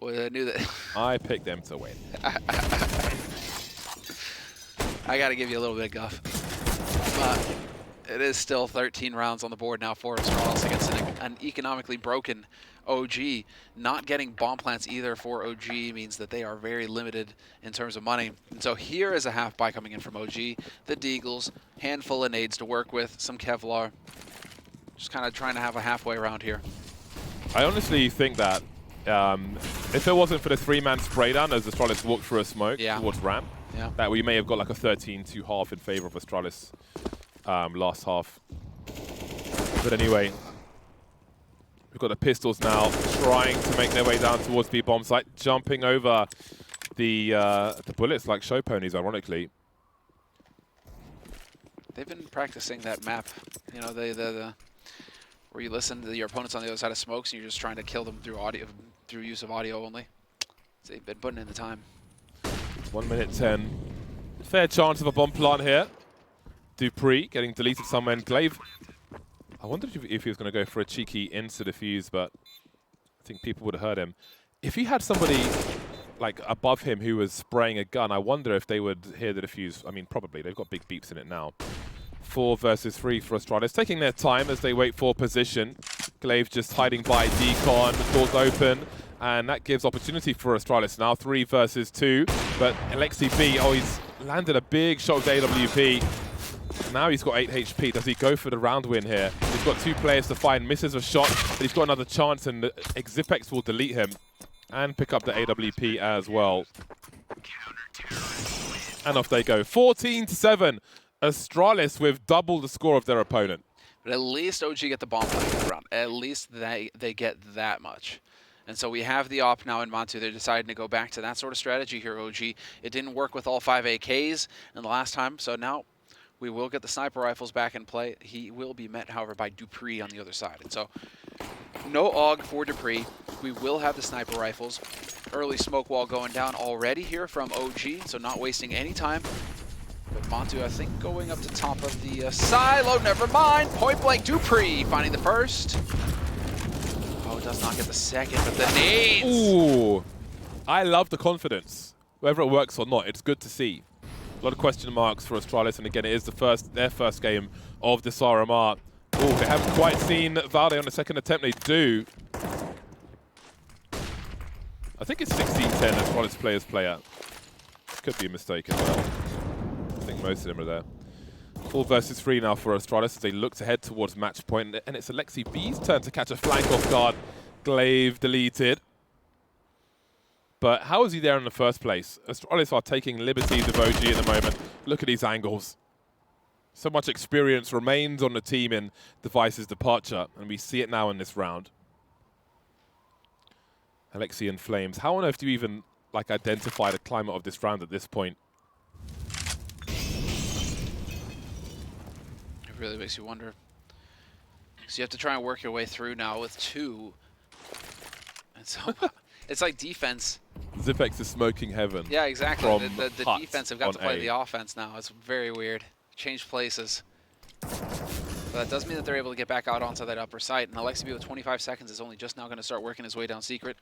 knew that. I picked them to win. I got to give you a little bit of guff. But it is still 13 rounds on the board now for Astralis against an economically broken OG. Not getting bomb plants either for OG means that they are very limited in terms of money. And so here is a half buy coming in from OG. The Deagles, handful of nades to work with, some Kevlar. Just kind of trying to have a halfway round here. I honestly think that if it wasn't for the 3-man spray down as Astralis walked through a smoke towards ramp, that we may have got like a 13-2 half in favor of Astralis last half. But anyway, we've got the pistols now trying to make their way down towards B bomb site, jumping over the bullets like show ponies, ironically. They've been practicing that map, you know, the where you listen to your opponents on the other side of smokes and you're just trying to kill them through audio, through use of audio only. So they've been putting in the time. 1 minute 10. Fair chance of a bomb plant here. Dupree getting deleted somewhere, and Glaive I wondered if he was going to go for a cheeky insta-defuse, but I think people would have heard him. If he had somebody like above him who was spraying a gun, I wonder if they would hear the defuse. I mean, probably. They've got big beeps in it now. 4 versus 3 for Astralis, taking their time as they wait for position. Glaive just hiding by Decon, the door's open, and that gives opportunity for Astralis now. 3 versus 2, but Alexi B, oh, he's landed a big shot with AWP. Now he's got 8 HP. Does he go for the round win here? He's got 2 players to find, misses a shot, but he's got another chance, and Zipex will delete him and pick up the AWP as well. And off they go. 14-7. Astralis with double the score of their opponent. But at least OG get the bomb playing round. At least they get that much. And so we have the op now in Montu. They're deciding to go back to that sort of strategy here, OG. It didn't work with all 5 AKs in the last time, so now we will get the sniper rifles back in play. He will be met, however, by Dupree on the other side. And so no AUG for Dupree. We will have the sniper rifles. Early smoke wall going down already here from OG, so not wasting any time. But Montu, I think, going up to top of the silo. Never mind. Point blank Dupree finding the first. Oh, does not get the second, but the nades. Ooh, I love the confidence. Whether it works or not, it's good to see. A lot of question marks for Astralis, and again, it is their first game of this RMR. Oh, they haven't quite seen Valde on the second attempt. They do. I think it's 16-10 Astralis players play out. Could be a mistake as well. I think most of them are there. 4 versus 3 now for Astralis as they look to head towards match point. And it's Alexi B's turn to catch a flank off guard. Glaive deleted. But how is he there in the first place? Astralis are taking liberties of OG at the moment. Look at these angles. So much experience remains on the team in Device's departure, and we see it now in this round. Alexi and Flames. How on earth do you even identify the climate of this round at this point? It really makes you wonder. So you have to try and work your way through now with 2. And so it's like defense. Zipex is smoking heaven. Yeah, exactly. The defense have got to play the offense now. It's very weird. Change places. But that does mean that they're able to get back out onto that upper site. And Alexi B with 25 seconds is only just now going to start working his way down secret.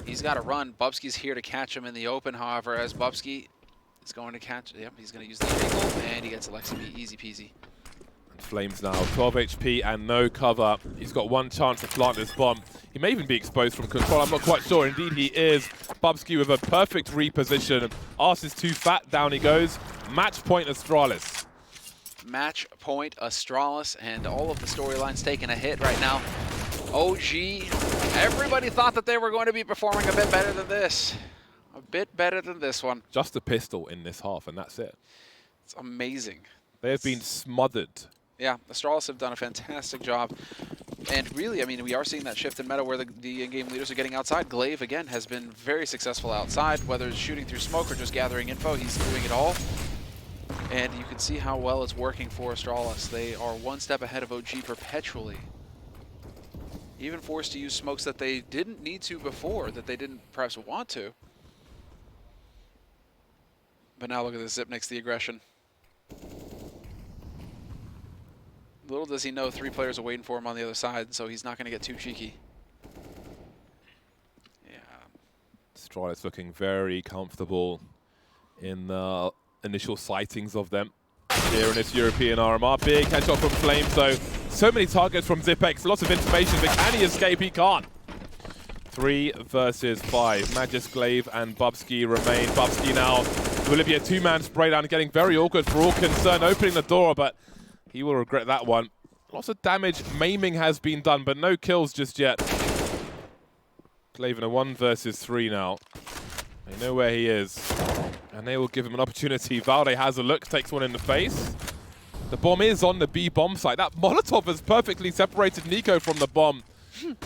He's got to run. Bubsky's here to catch him in the open, however, as Bubsky is going to catch. Yep, he's going to use the angle, and he gets Alexi B easy peasy. Flames now, 12 HP and no cover. He's got 1 chance to plant this bomb. He may even be exposed from control. I'm not quite sure. Indeed, he is. Bubsky with a perfect reposition. Arse is too fat. Down he goes. Match point Astralis. Match point Astralis, and all of the storylines taking a hit right now. OG, everybody thought that they were going to be performing a bit better than this. A bit better than this one. Just a pistol in this half, and that's it. It's amazing. They have been smothered. Yeah, Astralis have done a fantastic job. And really, I mean, we are seeing that shift in meta where the in-game leaders are getting outside. Glaive, again, has been very successful outside, whether it's shooting through smoke or just gathering info. He's doing it all. And you can see how well it's working for Astralis. They are 1 step ahead of OG perpetually. Even forced to use smokes that they didn't need to before, that they didn't perhaps want to. But now look at this, Zipnik's the aggression. Little does he know 3 players are waiting for him on the other side, so he's not going to get too cheeky. Yeah. Astralis looking very comfortable in the initial sightings of them here in this European RMR. Big headshot from Flames, though. So many targets from Zipex, lots of information, but can he escape? He can't. 3 versus 5. Magis, Glaive, and Bubsky remain. Bubsky now, Olivia 2-man spray down, getting very awkward for all concerned, opening the door, but he will regret that one. Lots of damage, maiming has been done, but no kills just yet. Glaive in a 1 versus 3 now. They know where he is, and they will give him an opportunity. Valde has a look, takes one in the face. The bomb is on the B bomb site. That Molotov has perfectly separated Nico from the bomb.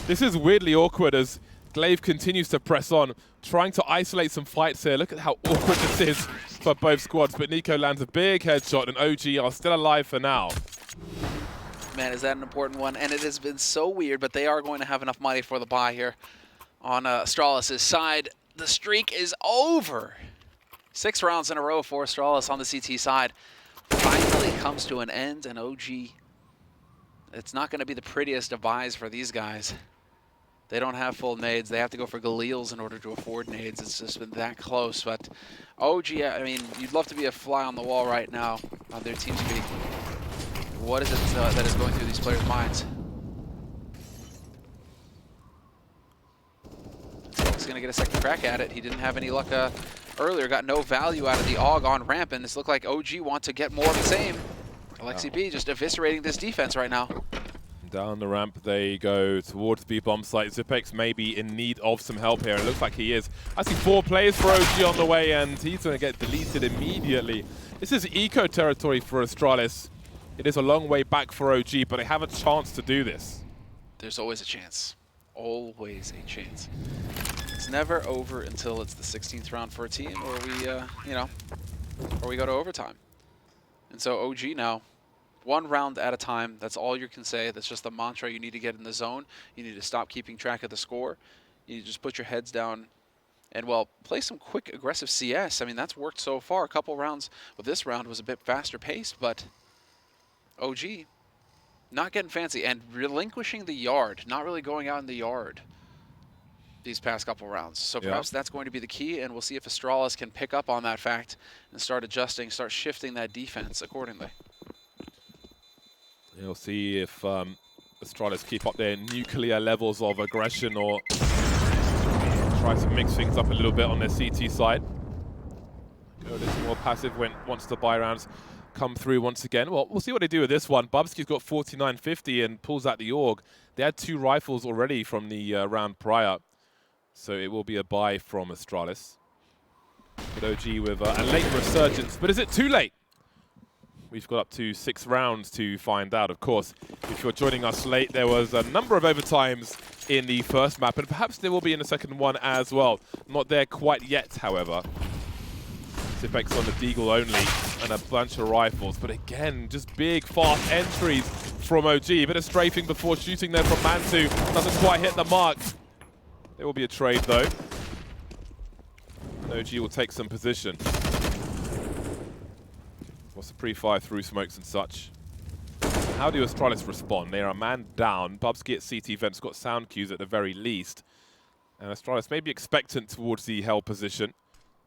This is weirdly awkward as Glaive continues to press on, trying to isolate some fights here. Look at how awkward this is for both squads, but Nico lands a big headshot, and OG are still alive for now. Man, is that an important one? And it has been so weird, but they are going to have enough money for the buy here on Astralis' side. The streak is over. 6 rounds in a row for Astralis on the CT side. Finally comes to an end, and OG, it's not going to be the prettiest of buys for these guys. They don't have full nades. They have to go for Galils in order to afford nades. It's just been that close. But OG, I mean, you'd love to be a fly on the wall right now on their team speak. What is it that is going through these players' minds? He's going to get a second crack at it. He didn't have any luck earlier. Got no value out of the AUG on ramp, and this looked like OG want to get more of the same. Alexi B just eviscerating this defense right now. Down the ramp they go towards the B-bomb site. Zipex may be in need of some help here. It looks like he is. I see 4 players for OG on the way, and he's going to get deleted immediately. This is eco territory for Astralis. It is a long way back for OG, but they have a chance to do this. There's always a chance. Always a chance. It's never over until it's the 16th round for a team, or we, or we go to overtime. And so OG now, 1 round at a time. That's all you can say. That's just the mantra. You need to get in the zone. You need to stop keeping track of the score. You need to just put your heads down and, well, play some quick, aggressive CS. I mean, that's worked so far. A couple rounds. Well, this round was a bit faster paced, but OG not getting fancy and relinquishing the yard. Not really going out in the yard these past couple rounds. So perhaps that's going to be the key, and we'll see if Astralis can pick up on that fact and start adjusting, start shifting that defense accordingly. You'll see if Astralis keep up their nuclear levels of aggression or try to mix things up a little bit on their CT side. Go a little more passive once the buy rounds come through once again. Well, we'll see what they do with this one. Bubsky's got 4950 and pulls out the AUG. They had 2 rifles already from the round prior, so it will be a buy from Astralis. But OG with a late resurgence, but is it too late? We've got up to 6 rounds to find out. Of course, if you're joining us late, there was a number of overtimes in the first map, and perhaps there will be in the second one as well. Not there quite yet, however. Zipex on the Deagle only, and a bunch of rifles. But again, just big, fast entries from OG. A bit of strafing before shooting there from Mantu. Doesn't quite hit the mark. There will be a trade, though. And OG will take some position. What's the pre-fire through smokes and such? How do Astralis respond? They are a man down. Bubsky at CT vent's got sound cues at the very least. And Astralis may be expectant towards the hell position.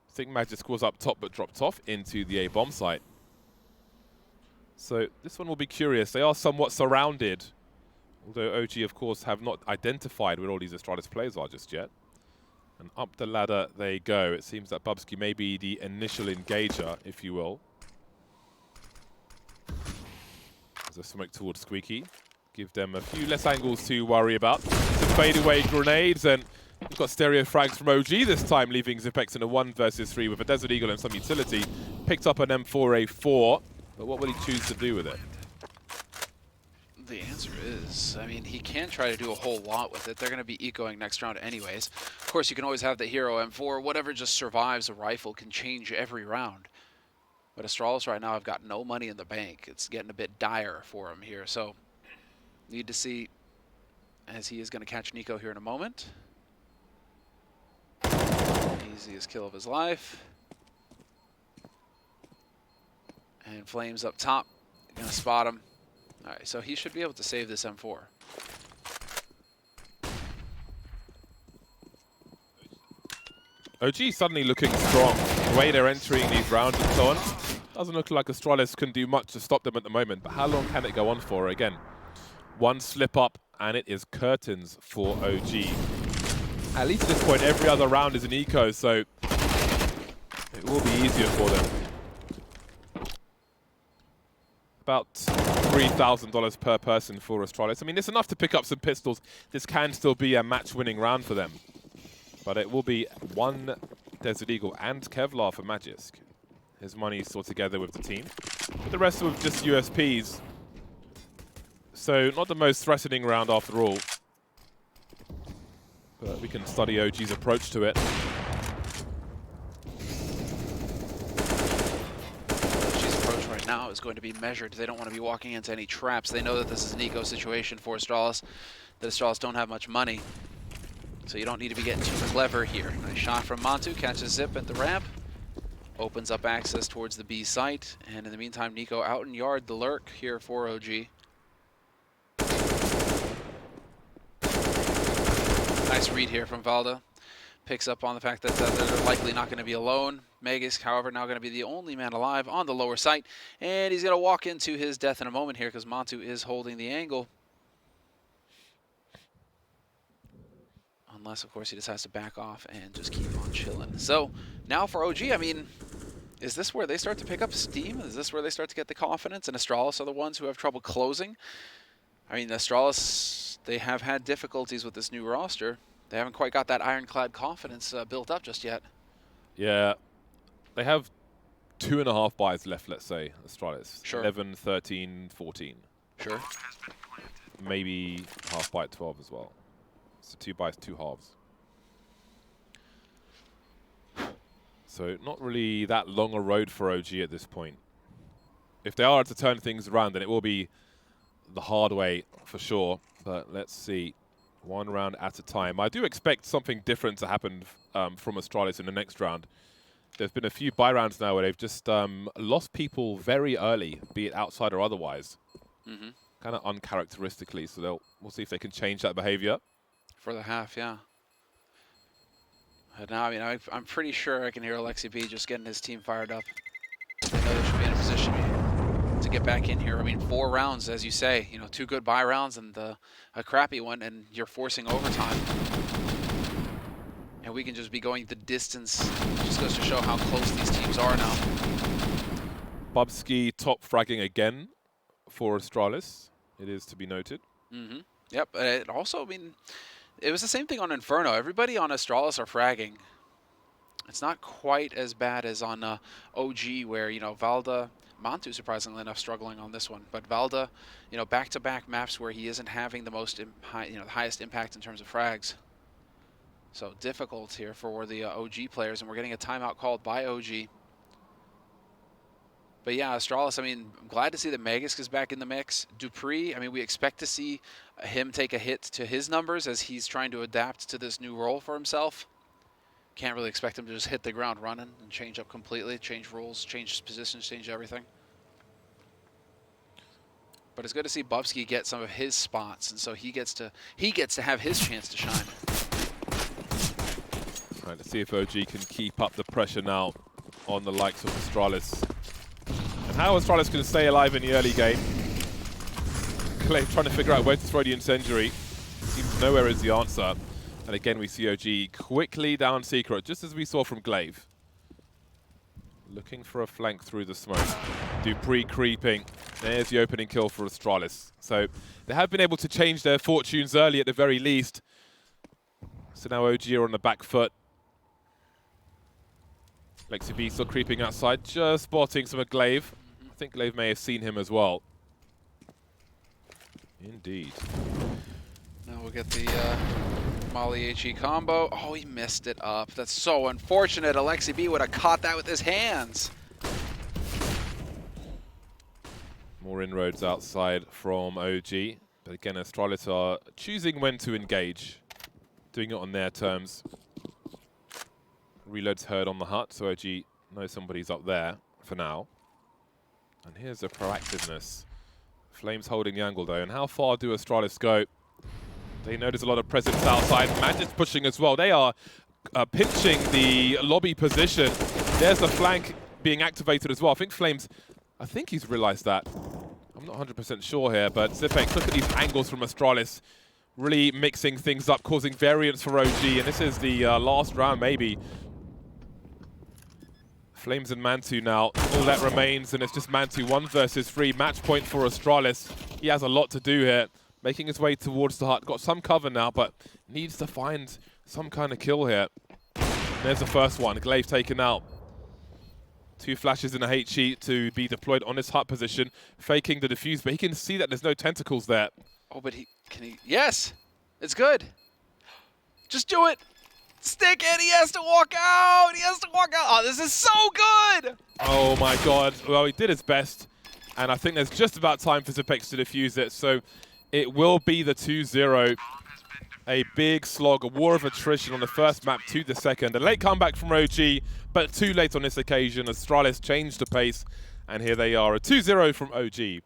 I think Magisk was up top but dropped off into the A-bomb site. So this one will be curious. They are somewhat surrounded. Although OG, of course, have not identified where all these Astralis players are just yet. And up the ladder they go. It seems that Bubsky may be the initial engager, if you will. There's a smoke towards Squeaky. Give them a few less angles to worry about. Some fadeaway grenades, and we've got stereo frags from OG this time, leaving Zipex in a 1 versus 3 with a Desert Eagle and some utility. Picked up an M4A4, but what will he choose to do with it? The answer is, I mean, he can try to do a whole lot with it. They're going to be ecoing next round anyways. Of course, you can always have the hero M4. Whatever just survives a rifle can change every round. But Astralis right now have got no money in the bank. It's getting a bit dire for him here. So, need to see as he is going to catch Nico here in a moment. Easiest kill of his life. And Flames up top. Going to spot him. All right, so he should be able to save this M4. OG suddenly looking strong. The way they're entering these rounds and so on. Doesn't look like Astralis can do much to stop them at the moment, but how long can it go on for? Again, 1 slip up and it is curtains for OG. At least at this point, every other round is an eco, so it will be easier for them. About $3,000 per person for Astralis. I mean, it's enough to pick up some pistols. This can still be a match-winning round for them. But it will be 1 Desert Eagle and Kevlar for Magisk. His money is still together with the team. But the rest with just USPs. So not the most threatening round after all. But we can study OG's approach to it. OG's approach right now is going to be measured. They don't want to be walking into any traps. They know that this is an eco situation for Astralis. That Astralis don't have much money. So you don't need to be getting too clever here. Nice shot from Mantu, catches Zip at the ramp. Opens up access towards the B site. And in the meantime, Nico out in yard the lurk here for OG. Nice read here from Valda. Picks up on the fact that they're likely not going to be alone. Magisk, however, now going to be the only man alive on the lower site. And he's going to walk into his death in a moment here because Mantu is holding the angle. Unless, of course, he decides to back off and just keep on chilling. So now for OG, I mean, is this where they start to pick up steam? Is this where they start to get the confidence? And Astralis are the ones who have trouble closing. I mean, Astralis, they have had difficulties with this new roster. They haven't quite got that ironclad confidence built up just yet. Yeah. They have 2.5 buys left, let's say, Astralis. Sure. 11, 13, 14. Sure. Maybe half buy at 12 as well. So 2 buys, 2 halves. So not really that long a road for OG at this point. If they are to turn things around, then it will be the hard way for sure. But let's see. 1 round at a time. I do expect something different to happen from Astralis in the next round. There's been a few buy rounds now where they've just lost people very early, be it outside or otherwise. Kind of uncharacteristically. So we'll see if they can change that behavior. For the half, yeah. And now, I mean, I'm pretty sure I can hear Alexi B just getting his team fired up. I know they should be in a position to get back in here. I mean, 4 rounds, as you say, you know, 2 good buy rounds and a crappy one, and you're forcing overtime. And we can just be going the distance. It just goes to show how close these teams are now. Bubsky top fragging again for Astralis, it is to be noted. Yep, it also, I mean, it was the same thing on Inferno. Everybody on Astralis are fragging. It's not quite as bad as on OG, where, you know, Valda, Mantu, surprisingly enough, struggling on this one. But Valda, you know, back-to-back maps where he isn't having the most, the highest impact in terms of frags. So difficult here for the OG players, and we're getting a timeout called by OG. But yeah, Astralis, I mean, I'm glad to see that Magisk is back in the mix. Dupree, I mean, we expect to see him take a hit to his numbers as he's trying to adapt to this new role for himself. Can't really expect him to just hit the ground running and change up completely, change roles, change positions, change everything. But it's good to see Bubsky get some of his spots, and so he gets to have his chance to shine. Right, let's see if OG can keep up the pressure now on the likes of Astralis. And how Astralis can stay alive in the early game. Clay trying to figure out where to throw the incendiary. Seems nowhere is the answer. And again, we see OG quickly down Secret, just as we saw from Glaive. Looking for a flank through the smoke. Dupree creeping. There's the opening kill for Astralis. So they have been able to change their fortunes early at the very least. So now OG are on the back foot. Lexi B still creeping outside, just spotting some of Glaive. I think Glaive may have seen him as well. Indeed. Now we'll get the Molly HE combo. Oh, he missed it up. That's so unfortunate. Alexi B would have caught that with his hands. More inroads outside from OG. But again, Astralis are choosing when to engage. Doing it on their terms. Reload's heard on the hut, so OG knows somebody's up there for now. And here's the proactiveness. Flames holding the angle though. And how far do Astralis go? They know there's a lot of presence outside. Magic's pushing as well. They are pinching the lobby position. There's the flank being activated as well. I think Flames, I think he's realized that. I'm not 100% sure here, but Zipex, look at these angles from Astralis. Really mixing things up, causing variance for OG. And this is the last round, maybe. Flames and Mantu now, all that remains, and it's just Mantu 1 versus 3. Match point for Astralis. He has a lot to do here, making his way towards the hut. Got some cover now, but needs to find some kind of kill here. There's the first one, Glaive taken out. 2 flashes in a HE to be deployed on his hut position, faking the defuse, but he can see that there's no tentacles there. Oh, but yes, it's good. Just do it. Stick it, he has to walk out, Oh, this is so good! Oh my god, well, he did his best, and I think there's just about time for Zipex to defuse it, so it will be the 2-0. A big slog, a war of attrition on the first map to the second. A late comeback from OG, but too late on this occasion. Astralis changed the pace, and here they are, a 2-0 from OG.